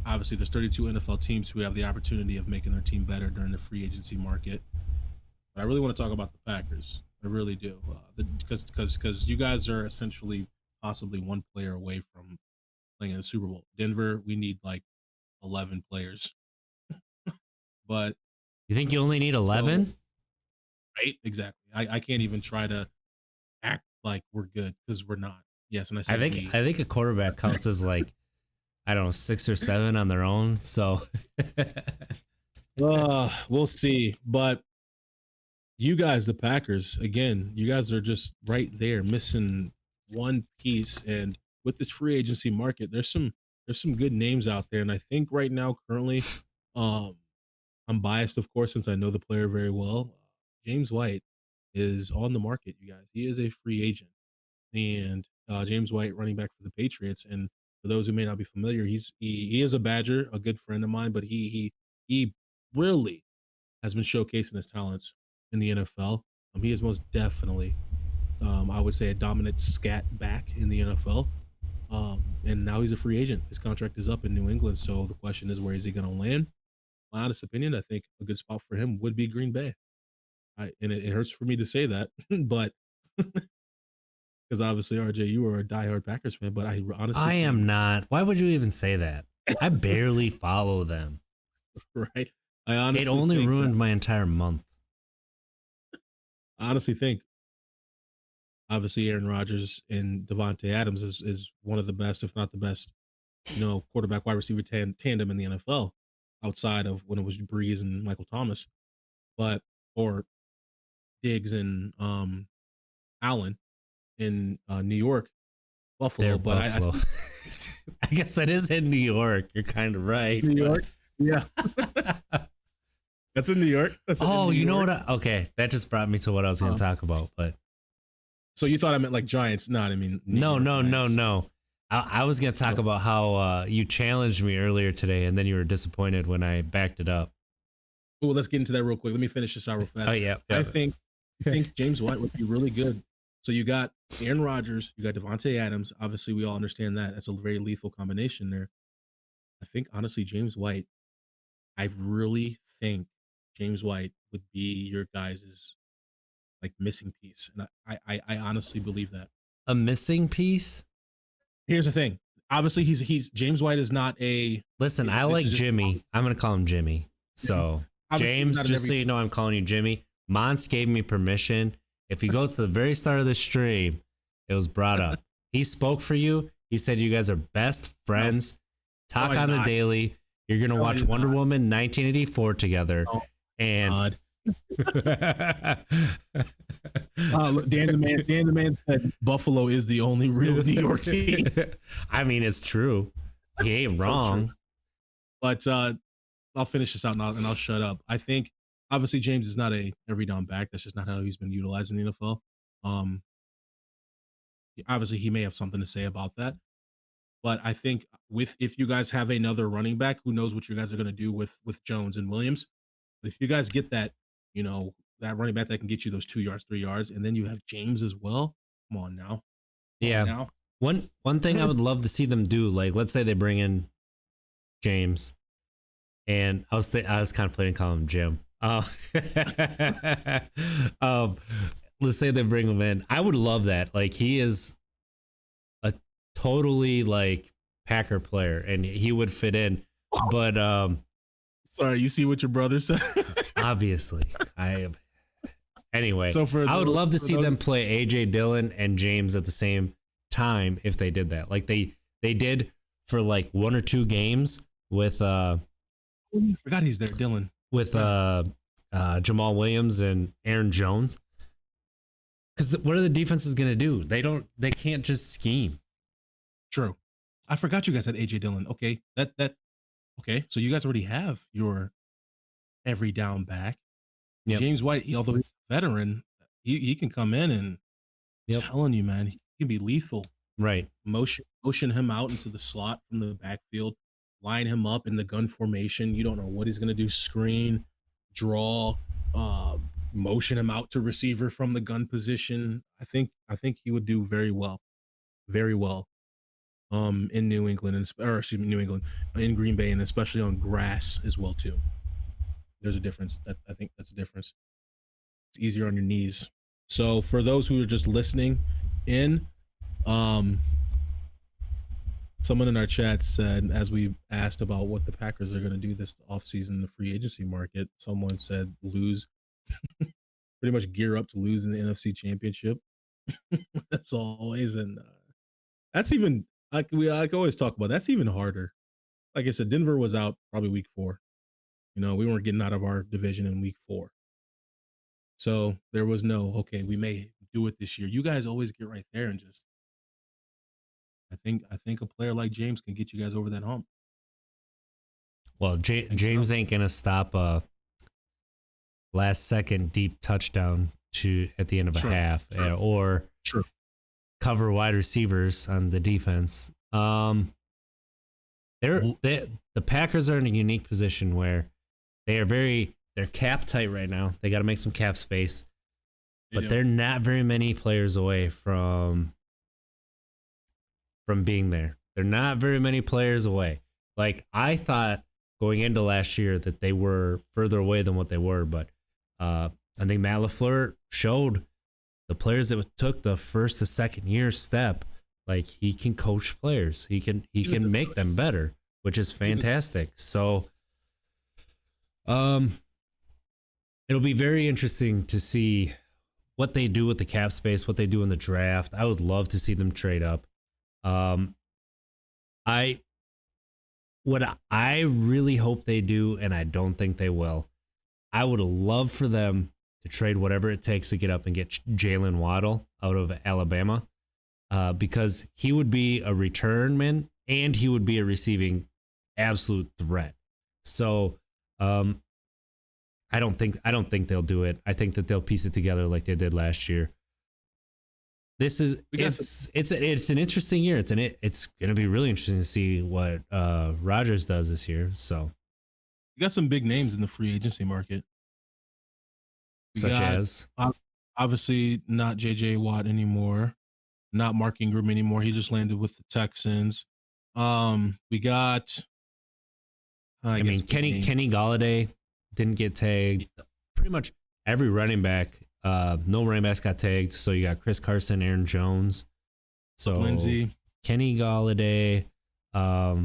obviously there's 32 NFL teams who have the opportunity of making their team better during the free agency market. But I really want to talk about the Packers. I really do, because you guys are essentially possibly one player away from playing in the Super Bowl. Denver, we need like 11 players. But you think you only need 11? So, right? Exactly. I can't even try to act like we're good because we're not. Yes, and I think a quarterback counts as like, I don't know, 6 or 7 on their own. So we'll see. But you guys, the Packers, again, you guys are just right there, missing one piece. And with this free agency market, there's some good names out there. And I think right now, currently, I'm biased, of course, since I know the player very well. James White is on the market, you guys. He is a free agent. And James White, running back for the Patriots. And for those who may not be familiar, he is a Badger, a good friend of mine, but he really has been showcasing his talents in the NFL. He is most definitely, I would say, a dominant scat back in the NFL. And now he's a free agent. His contract is up in New England. So the question is, where is he going to land? My honest opinion, I think a good spot for him would be Green Bay. And it hurts for me to say that, but because obviously, RJ, you are a diehard Packers fan, but I honestly am not. Why would you even say that? I barely follow them. Right? I honestly it only ruined my entire month. I honestly think, obviously, Aaron Rodgers and Devontae Adams is one of the best, if not the best, quarterback wide receiver tandem in the NFL, outside of when it was Breeze and Michael Thomas, or Diggs and Allen in New York, Buffalo. Buffalo. I guess that is in New York. You're kind of right. New York, yeah. That's in New York. That's Oh, in New you know York. what? Okay, that just brought me to what I was going to talk about. But So you thought I meant like Giants? No, I mean New no, York no, no, Giants. no. I was going to talk about how you challenged me earlier today, and then you were disappointed when I backed it up. Oh, let's get into that real quick. Let me finish this out real fast. Oh yeah, I yeah. think James White would be really good. So you got Aaron Rodgers, you got Devontae Adams. Obviously, we all understand that. That's a very lethal combination there. I think honestly, James White. I really think James White would be your guys's like missing piece, and I honestly believe that. A missing piece. Here's the thing. Obviously, he's James White is not a. Listen, I This like is just Jimmy. I'm going to call him Jimmy. So, obviously he's James, not an just so every- you know, I'm calling you Jimmy. Mons gave me permission. If you go to the very start of the stream, it was brought up. He spoke for you. He said you guys are best friends. Talk No, I'm on the not. daily. You're going to watch I'm Wonder not. Woman 1984 together. Oh, And God. Look, Dan the man said Buffalo is the only real New York team. I mean, it's true. He ain't So wrong. true. But I'll finish this out now and I'll shut up. I think obviously James is not a every down back. That's just not how he's been utilized in the NFL. Obviously he may have something to say about that. But I think if you guys have another running back, who knows what you guys are going to do with Jones and Williams. But if you guys get that, that running back that can get you those 2 yards, 3 yards, and then you have James as well. Come on now. Yeah. Now. One thing I would love to see them do, like let's say they bring in James, and I was contemplating calling him Jim. Let's say they bring him in. I would love that. Like he is a totally like Packer player, and he would fit in. But Sorry, you see what your brother said? obviously, Anyway, So I would love to see them play AJ Dillon and James at the same time if they did that. Like they did for like 1 or 2 games with I forgot he's there, Dylan. with Jamal Williams and Aaron Jones. Because what are the defenses going to do? They can't just scheme. True. I forgot you guys had AJ Dillon. Okay. Okay. So you guys already have your every down back. Yep. James White, although he's a veteran, he can come in and telling you, man, he can be lethal. Right. Motion him out into the slot from the backfield, line him up in the gun formation. You don't know what he's going to do. Screen, draw, motion him out to receiver from the gun position. I think he would do very well. Very well. In New England, New England, in Green Bay, and especially on grass as well too. There's a difference. I think that's a difference. It's easier on your knees. So for those who are just listening in, someone in our chat said, as we asked about what the Packers are going to do this offseason in the free agency market, someone said lose, pretty much gear up to lose in the NFC Championship. That's always, and that's even, like we always talk about, that's even harder. Like I said, Denver was out probably week 4. We weren't getting out of our division in week 4. So there was no, okay, we may do it this year. You guys always get right there and just, I think a player like James can get you guys over that hump. Well, James ain't going to stop a last second deep touchdown at the end of a half or cover wide receivers on the defense. The Packers are in a unique position where they're cap tight right now. They got to make some cap space, but they're not very many players away from being there. They're not very many players away. Like I thought going into last year that they were further away than what they were, but I think Matt LaFleur showed the players that took the first to second year step, like he can coach players. He can make them better, which is fantastic. So it'll be very interesting to see what they do with the cap space, what they do in the draft. I would love to see them trade up. What I really hope they do, and I don't think they will, I would love for them to trade whatever it takes to get up and get Jalen Waddle out of Alabama, because he would be a return man and he would be a receiving absolute threat. So I I don't think they'll do it. I think that they'll piece it together like they did last year. It's an interesting year. It's going to be really interesting to see what Rogers does this year. So you got some big names in the free agency market. Such as? Obviously not J.J. Watt anymore, not Mark Ingram anymore. He just landed with the Texans. We got... I mean, Kenny Golladay didn't get tagged. Pretty much every running back, no running backs got tagged. So you got Chris Carson, Aaron Jones. So Lindsey. Kenny Golladay. There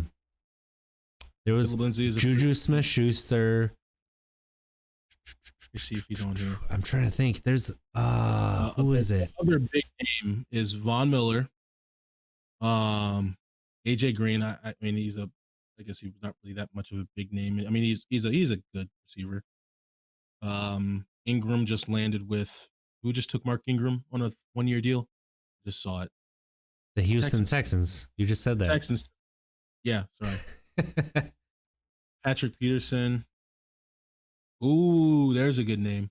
was Juju Smith-Schuster. Let's see if he's on here. I'm trying to think. There's who is it? Another big name is Von Miller. AJ Green. I mean, I guess he's not really that much of a big name. I mean, he's a good receiver. Ingram just landed with who just took Mark Ingram on a 1-year deal. Just saw it. The Houston Texans. You just said that. Texans. Yeah, sorry. Patrick Peterson. Ooh, there's a good name.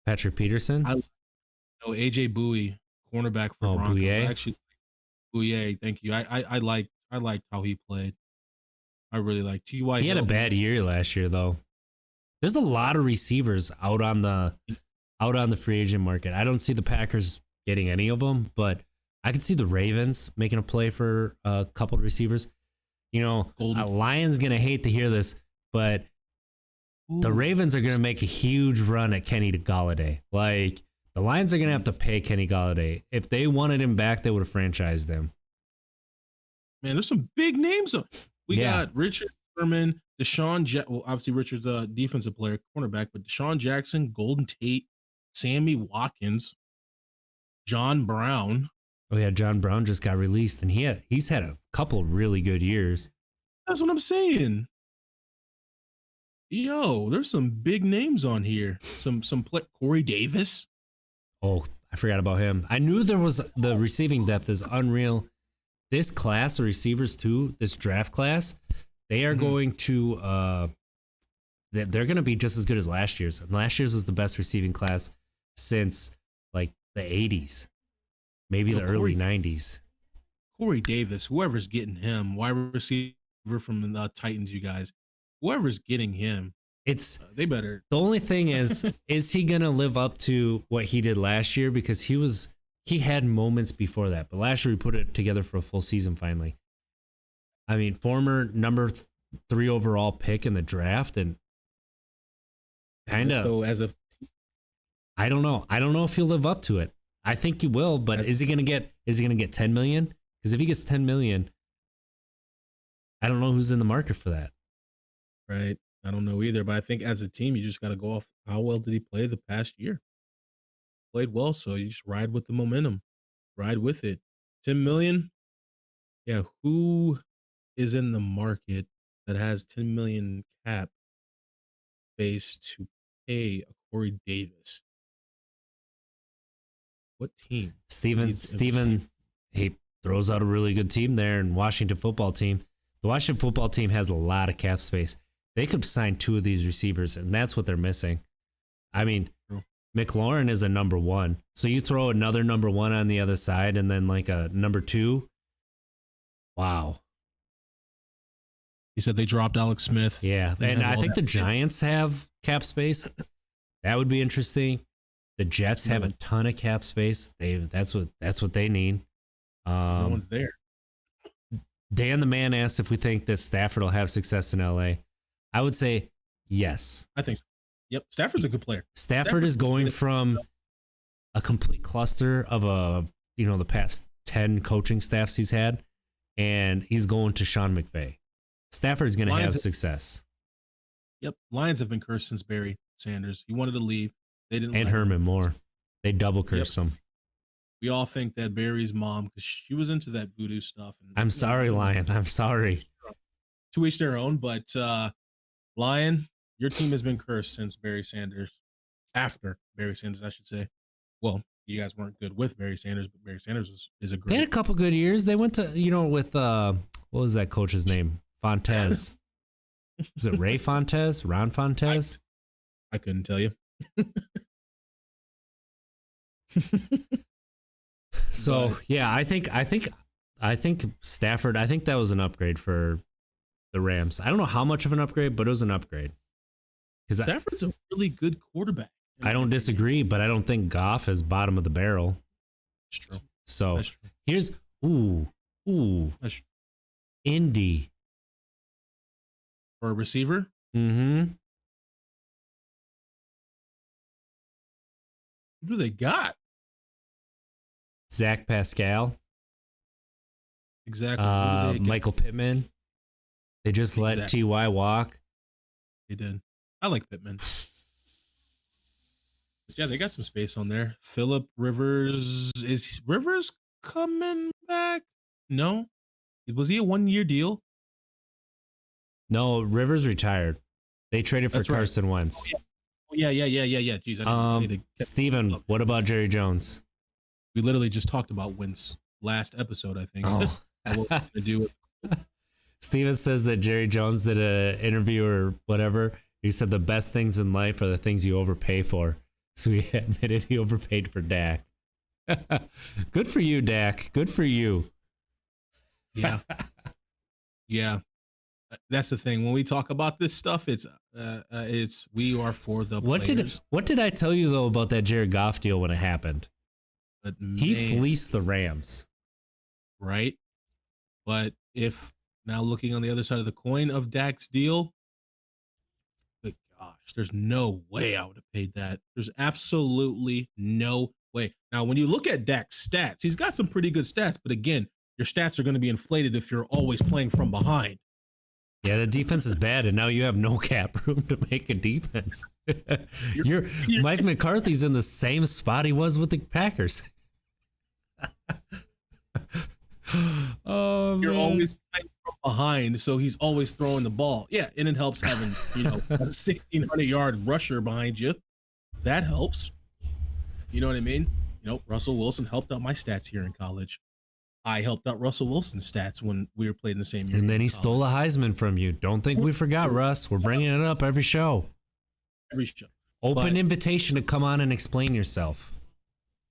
Patrick Peterson? AJ Bowie, cornerback for Broncos. Bouye? Actually, Bouye, thank you. I liked how he played. I really liked T.Y. He had a bad year last year, though. There's a lot of receivers out on the free agent market. I don't see the Packers getting any of them, but I could see the Ravens making a play for a couple of receivers. You know, Lions going to hate to hear this, but the Ravens are going to make a huge run at Kenny Golladay. Like, the Lions are going to have to pay Kenny Golladay. If they wanted him back, they would have franchised him. Man, there's some big names. We got Richard Sherman, well, obviously Richard's a defensive player, cornerback, but Deshaun Jackson, Golden Tate, Sammy Watkins, John Brown. Oh, yeah, John Brown just got released, and he's had a couple really good years. That's what I'm saying. Yo, there's some big names on here. Some Corey Davis. Oh, I forgot about him. I knew there was the receiving depth is unreal. This class of receivers too, this draft class, they are going to they're going to be just as good as last year's. And last year's was the best receiving class since like the 80s, maybe the early 90s. Corey Davis, whoever's getting him, wide receiver from the Titans, you guys. Whoever's getting him, they better. The only thing is he gonna live up to what he did last year? Because he had moments before that, but last year he put it together for a full season finally. I mean, former number 3 overall pick in the draft, and kind of. So I don't know. I don't know if he'll live up to it. I think he will, but is he gonna get 10 million? Because if he gets 10 million, I don't know who's in the market for that. Right. I don't know either, but I think as a team, you just got to go off how well did he play the past year. Played well, so you just ride with the momentum. Ride with it. 10 million? Yeah, who is in the market that has 10 million cap base to pay a Corey Davis? What team? Steven, he throws out a really good team there, and Washington football team. The Washington football team has a lot of cap space. They could sign 2 of these receivers, and that's what they're missing. I mean, McLaurin is a number 1. So you throw another number 1 on the other side and then like a number 2. Wow. He said they dropped Alex Smith. Yeah. And I think the Giants have cap space. That would be interesting. The Jets have a ton of cap space. That's what they need. No one's there. Dan the Man asked if we think that Stafford will have success in LA. I would say yes. I think so. Yep. Stafford's a good player. Stafford is going from a complete cluster of the past 10 coaching staffs he's had, and he's going to Sean McVay. Stafford's going to have success. Yep. Lions have been cursed since Barry Sanders. He wanted to leave. They didn't. And Herman Moore. They double cursed him. We all think that Barry's mom, because she was into that voodoo stuff. And, I'm sorry, Lion. I'm sorry. To each their own, but Lion, your team has been cursed since Barry Sanders. After Barry Sanders, I should say. Well, you guys weren't good with Barry Sanders, but Barry Sanders is a great. They had a couple good years. They went to, with what was that coach's name? Fontes. Is it Ray Fontes? Ron Fontes? I couldn't tell you. So But yeah, I think Stafford. I think that was an upgrade for the Rams. I don't know how much of an upgrade, but it was an upgrade. Because Stafford's a really good quarterback. I don't disagree, but I don't think Goff is bottom of the barrel. That's true. So That's true. here's That's true. Indy. For a receiver. Mm-hmm. Who do they got? Zach Pascal. Exactly. Who do they get? Michael Pittman. They just let T.Y. walk. They did. I like Pittman. But yeah, they got some space on there. Phillip Rivers. Is Rivers coming back? No. Was he a 1-year deal? No, Rivers retired. They traded for That's right. Carson Wentz. Oh, yeah. Jeez, I need to Steven, what about Jerry Jones? We literally just talked about Wentz last episode, I think. Oh. What we're going to do. Steven says that Jerry Jones did an interview or whatever. He said the best things in life are the things you overpay for. So he admitted he overpaid for Dak. Good for you, Dak. Good for you. Yeah. Yeah. That's the thing. When we talk about this stuff, it's we are for the players. What did I tell you though about that Jared Goff deal when it happened? But He fleeced the Rams. Right? But if now looking on the other side of the coin of Dak's deal, good gosh, there's no way I would have paid that. There's absolutely no way. Now, when you look at Dak's stats, he's got some pretty good stats, but again, your stats are going to be inflated if you're always playing from behind. Yeah, the defense is bad, and now you have no cap room to make a defense. Mike McCarthy's in the same spot he was with the Packers. You're always playing from behind, so he's always throwing the ball. Yeah, and it helps having a 1,600-yard rusher behind you. That helps. You know what I mean? Russell Wilson helped out my stats here in college. I helped out Russell Wilson's stats when we were playing the same year. And then he stole a Heisman from you. Don't think we forgot, Russ. We're bringing it up every show. Open invitation to come on and explain yourself.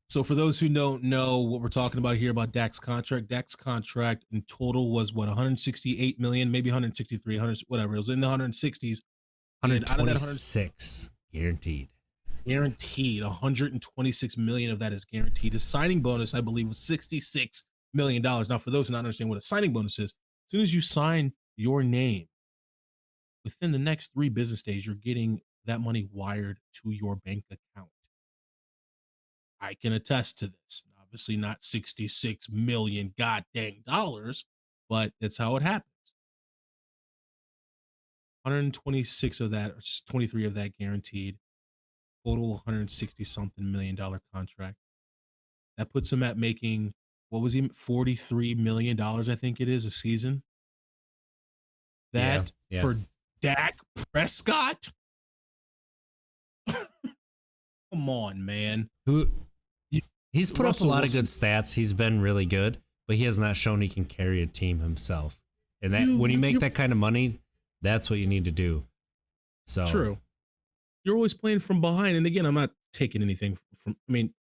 So for those who don't know what we're talking about here about Dak's contract in total was what, 168 million, maybe 163, 100, whatever. It was in the 160s. 126 guaranteed. Guaranteed. 126 million of that is guaranteed. His signing bonus, I believe, was $66 million. Now, for those who don't understand what a signing bonus is, as soon as you sign your name, within the next 3 business days, you're getting that money wired to your bank account. I can attest to this. Obviously not 66 million goddamn dollars, but that's how it happens. 126 of that, or 23 of that guaranteed. Total 160 something $million contract. That puts him at making, what was he, $43 million, I think it is, a season. That for Dak Prescott? Come on, man. He's put up a lot of good stats. He's been really good, but he has not shown he can carry a team himself. And that when you make that kind of money, that's what you need to do. So true. You're always playing from behind. And again, I'm not taking anything from,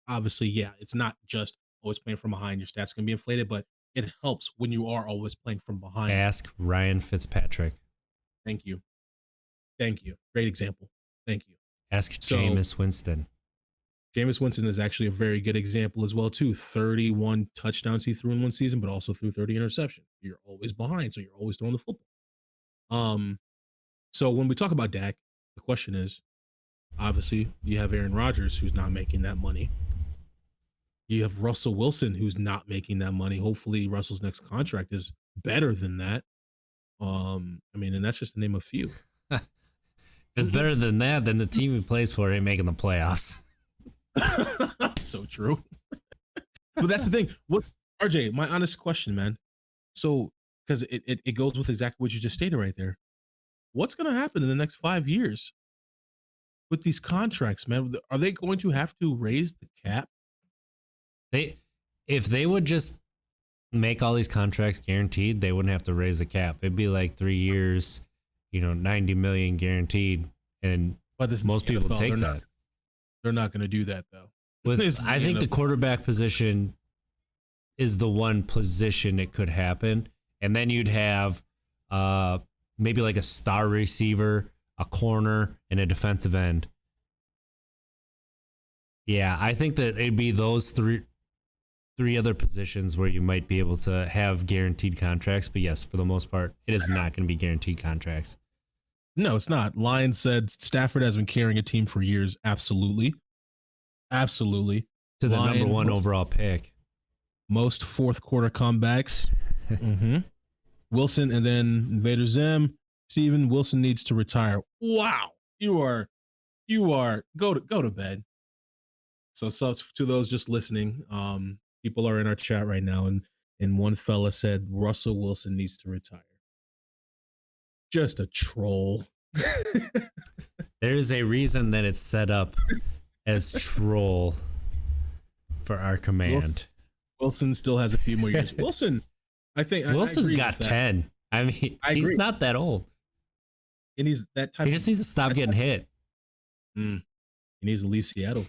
obviously, yeah, it's not just always playing from behind. Your stats can be inflated, but it helps when you are always playing from behind. Ask Ryan Fitzpatrick. Thank you. Great example. Thank you. Ask Jameis Winston. Jameis Winston is actually a very good example as well, too. 31 touchdowns he threw in one season, but also threw 30 interceptions. You're always behind, so you're always throwing the football. So when we talk about Dak, the question is, obviously, you have Aaron Rodgers, who's not making that money. You have Russell Wilson, who's not making that money. Hopefully, Russell's next contract is better than that. And that's just to name a few. If it's better than that, then the team he plays for ain't making the playoffs. So true. But that's the thing. What's RJ, my honest question, man. So, because it goes with exactly what you just stated right there. What's going to happen in the next 5 years with these contracts, man? Are they going to have to raise the cap? If they would just make all these contracts guaranteed, they wouldn't have to raise the cap. It'd be like 3 years, $90 million guaranteed, and But this most people NFL, take that. They're not going to do that though. I think the quarterback position is the one position it could happen, and then you'd have maybe like a star receiver, a corner, and a defensive end. Yeah, I think that it'd be those three other positions where you might be able to have guaranteed contracts. But yes, for the most part, it is not going to be guaranteed contracts. No, it's not. Lions said Stafford has been carrying a team for years. Absolutely. Absolutely. To the number one overall pick. Most fourth quarter comebacks. Wilson, and then Invader Zim. Steven, Wilson needs to retire. Wow. You are go to bed. So to those just listening, people are in our chat right now, and one fella said Russell Wilson needs to retire. Just a troll. There is a reason that it's set up as troll for our command. Wilson still has a few more years. Wilson, I think Wilson's got 10. I mean, he's not that old, and he's that type. He just needs to stop getting hit. He needs to leave Seattle.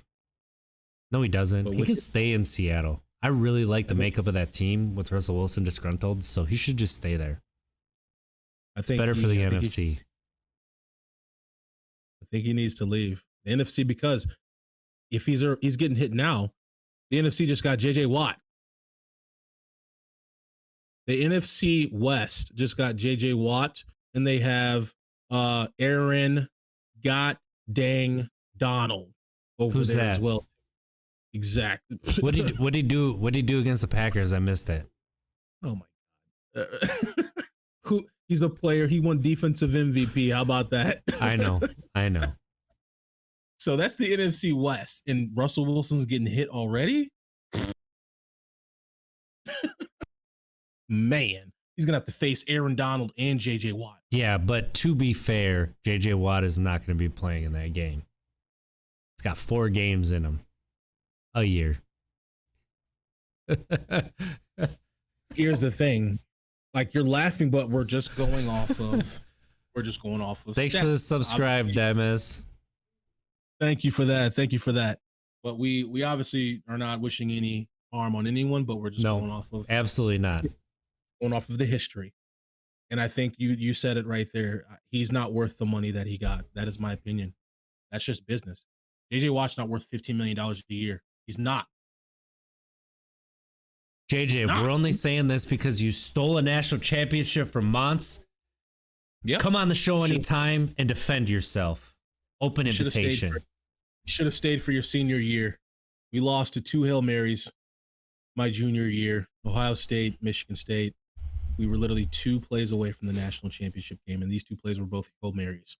No, he doesn't. He can stay in Seattle. I really like the makeup of that team with Russell Wilson disgruntled, so he should just stay there. I think it's better for the NFC. I think he needs to leave the NFC, because if he's getting hit now, the NFC just got JJ Watt. The NFC West just got JJ Watt, and they have Aaron dang Donald over Who's there that? As well. Exactly. What did he do against the Packers? I missed it. Oh my God. He's a player. He won defensive MVP. How about that? I know. So that's the NFC West, and Russell Wilson's getting hit already. Man, he's gonna have to face Aaron Donald and JJ Watt. Yeah, but to be fair, JJ Watt is not going to be playing in that game. It's got 4 games in him a year. Here's the thing. Like, you're laughing, but we're just going off of Thanks for the subscribe, Demis. Thank you for that. But we obviously are not wishing any harm on anyone, but we're just going off of absolutely not. Going off of the history. And I think you said it right there. He's not worth the money that he got. That is my opinion. That's just business. JJ Watt's not worth $15 million a year. He's not. JJ, we're only saying this because you stole a national championship from Monts. Yep. Come on the show anytime and defend yourself. Open invitation. You should have stayed for your senior year. We lost to 2 Hail Marys my junior year. Ohio State, Michigan State. We were literally 2 plays away from the national championship game, and these 2 plays were both Hail Marys.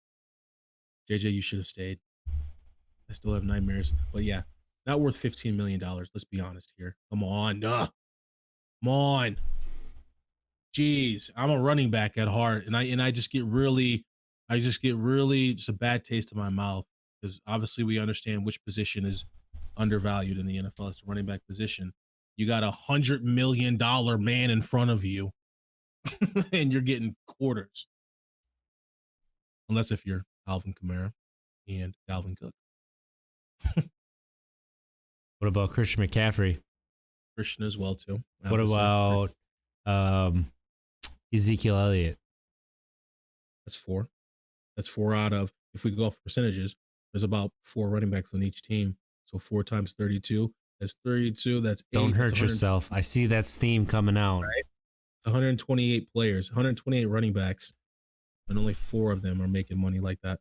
JJ, you should have stayed. I still have nightmares. But yeah, not worth $15 million. Let's be honest here. Come on. Come on. Jeez, I'm a running back at heart, and I just get really just a bad taste in my mouth, because obviously we understand which position is undervalued in the NFL. It's the running back position. You got $100 million man in front of you, and you're getting quarters. Unless if you're Alvin Kamara and Dalvin Cook. What about Christian McCaffrey? Christian as well too. What about Ezekiel Elliott? That's 4. That's 4 out of, if we go off percentages, there's about 4 running backs on each team. So 4 times 32. That's 32. That's 8. Don't hurt yourself. I see that steam coming out. Right? 128 players, 128 running backs, and only 4 of them are making money like that.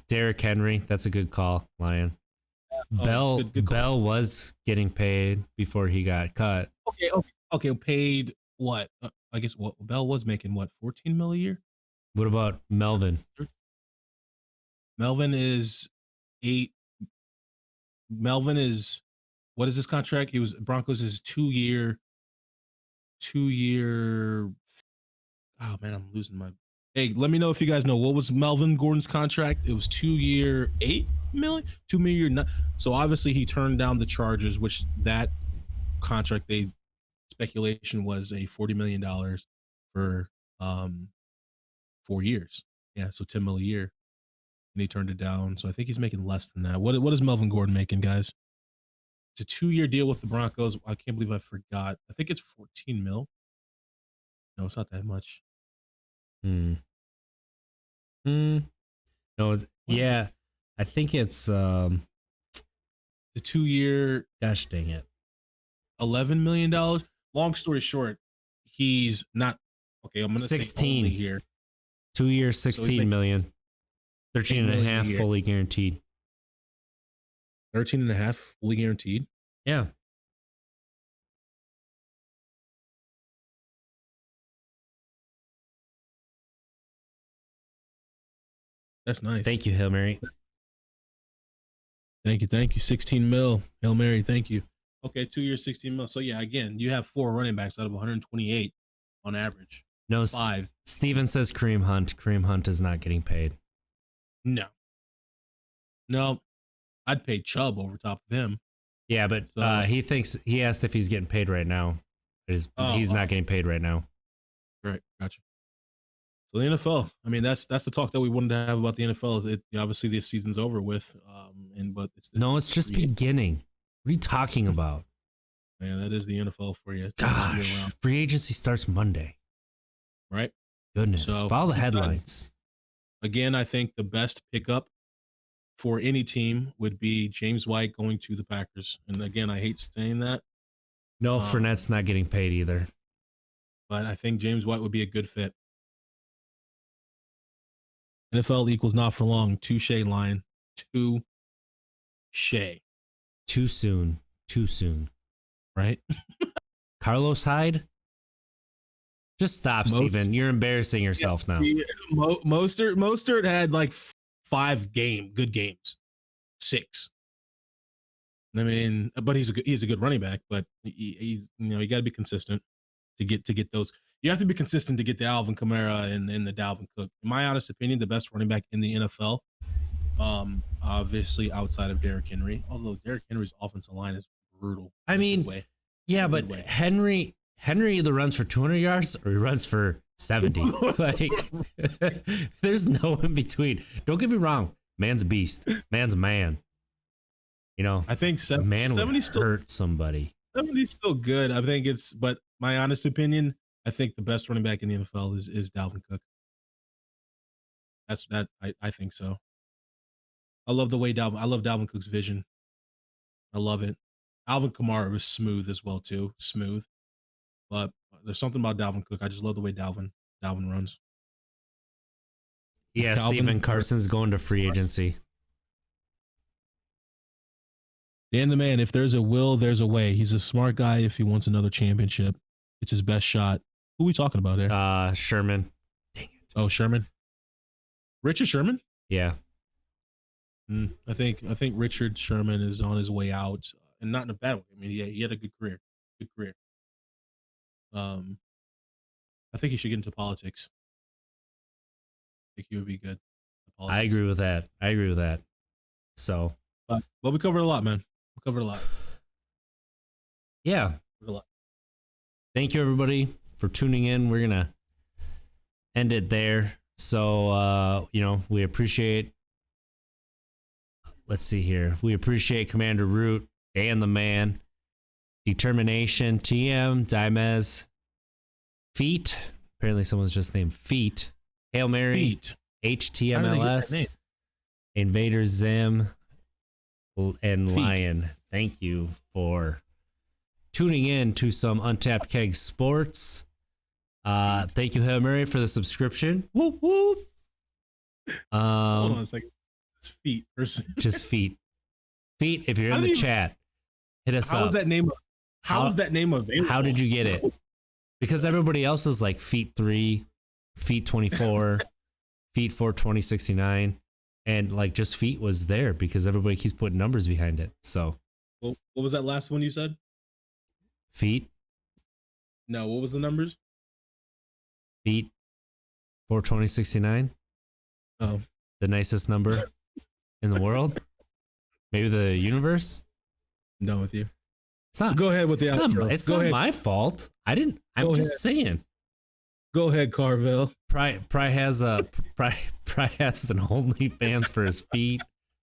Derrick Henry, that's a good call, Lion. Bell was getting paid before he got cut. Okay. Paid what? I guess what Bell was making, what, 14 mil a year? What about Melvin? Melvin is 8. Melvin is, what is this contract? It was Broncos is 2-year. Oh man, I'm losing my. Hey, let me know if you guys know, what was Melvin Gordon's contract? It was 2-year, $8 million, $2 million. So obviously he turned down the Chargers, which that contract, speculation was a $40 million for 4 years. Yeah, so 10 mil a year, and he turned it down. So I think he's making less than that. What is Melvin Gordon making, guys? It's a 2-year deal with the Broncos. I can't believe I forgot. I think it's 14 mil. No, it's not that much. Hmm. No, yeah. I think it's The 2-year, gosh dang it. $11 million. Long story short, he's not okay. I'm gonna 16 say only here. 2 years, 16 million. 13 and a half fully guaranteed. 13 and a half fully guaranteed. Yeah. That's nice. Thank you, Hail Mary. Thank you. 16 mil. Hail Mary, thank you. Okay, 2 years, 16 mil. So yeah, again, you have 4 running backs out of 128 on average. No, 5. Steven says Kareem Hunt. Kareem Hunt is not getting paid. No, I'd pay Chubb over top of him. Yeah, but he asked if he's getting paid right now. He's not getting paid right now. Right, gotcha. So the NFL, I mean, that's the talk that we wanted to have about the NFL. Obviously, this season's over with, but it's just beginning. What are you talking about? Man, that is the NFL for you. Gosh, free agency starts Monday. Right? Goodness, follow the headlines. Again, I think the best pickup for any team would be James White going to the Packers. And again, I hate saying that. No, Fournette's not getting paid either. But I think James White would be a good fit. NFL equals not for long. Touche line. Touche. Too soon. Right? Carlos Hyde? Just stop, Steven. You're embarrassing yourself now. Mostert had like 5 good games. 6. I mean, but he's a good running back, but he's you got to be consistent to get those. You have to be consistent to get the Alvin Kamara and the Dalvin Cook. In my honest opinion, the best running back in the NFL, obviously outside of Derrick Henry. Although Derrick Henry's offensive line is brutal. I mean, yeah, but Henry either runs for 200 yards or he runs for 70. Like, there's no in between. Don't get me wrong. Man's a beast. Man's a man. I think 70 still hurt somebody. 70's still good. I think but my honest opinion, I think the best running back in the NFL is Dalvin Cook. I think so. I love Dalvin Cook's vision. I love it. Alvin Kamara was smooth as well too. Smooth. But there's something about Dalvin Cook. I just love the way Dalvin runs. Yeah, Steven Carson's going to free agency. Dan the man, if there's a will, there's a way. He's a smart guy if he wants another championship. It's his best shot. Who are we talking about there? Sherman. Dang it. Oh, Sherman. Richard Sherman? Yeah. I think Richard Sherman is on his way out, and not in a bad way. I mean, yeah, he had a good career. I think he should get into politics. I think he would be good. I agree with that. So, but we covered a lot, man. We covered a lot. Yeah. Thank you, everybody, for tuning in. We're gonna end it there. So, we appreciate. Let's see here. We appreciate Commander Root, Dan the Man, Determination, TM, Dimez, Feet. Apparently someone's just named Feet. Hail Mary, Feet. HTMLS, Invader Zim, and Feet. Lion. Thank you for tuning in to some Untapped Keg Sports. Thank you, Hail Mary, for the subscription. Whoop, whoop. Hold on a second. It's Feet. Just Feet. Feet, if you're in the chat, hit us up. How's that name available? How did you get it? Because everybody else is like Feet 3, Feet 24, Feet 4, 2069. And like just Feet was there because everybody keeps putting numbers behind it. So, well, what was that last one you said? Feet? No, what was the numbers? Feet 4, 2069. Oh, the nicest number in the world. Maybe the universe. I'm done with you. It's not. Go ahead with the outro. It's not my fault. I'm just saying. Go ahead, Carvel. Pry has an OnlyFans for his feet.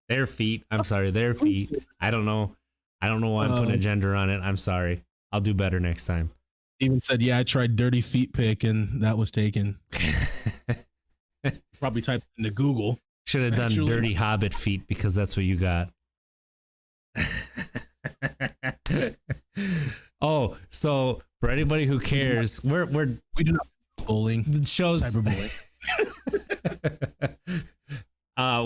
Their feet. I'm sorry, their feet. I don't know why I'm putting a gender on it. I'm sorry. I'll do better next time. Even said, yeah, I tried dirty feet pic and that was taken. Probably typed into Google. Should have done dirty hobbit feet because that's what you got. Oh, so for anybody who cares, we do not bullying. Shows cyberbullying.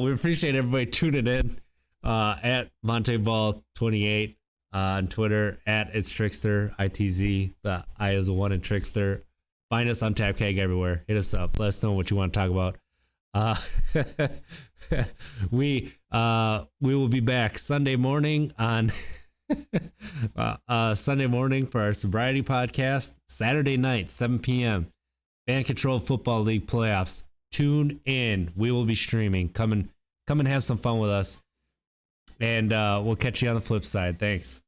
We appreciate everybody tuning in at MonteBall28 on Twitter, at It's Trickster, ITZ. The I is a 1 in Trickster. Find us on Untapped Keg everywhere. Hit us up. Let us know what you want to talk about. We will be back Sunday morning on Sunday morning for our sobriety podcast. Saturday night, 7 p.m. Fan Controlled Football League playoffs. Tune in. We will be streaming. Come and have some fun with us. And we'll catch you on the flip side. Thanks.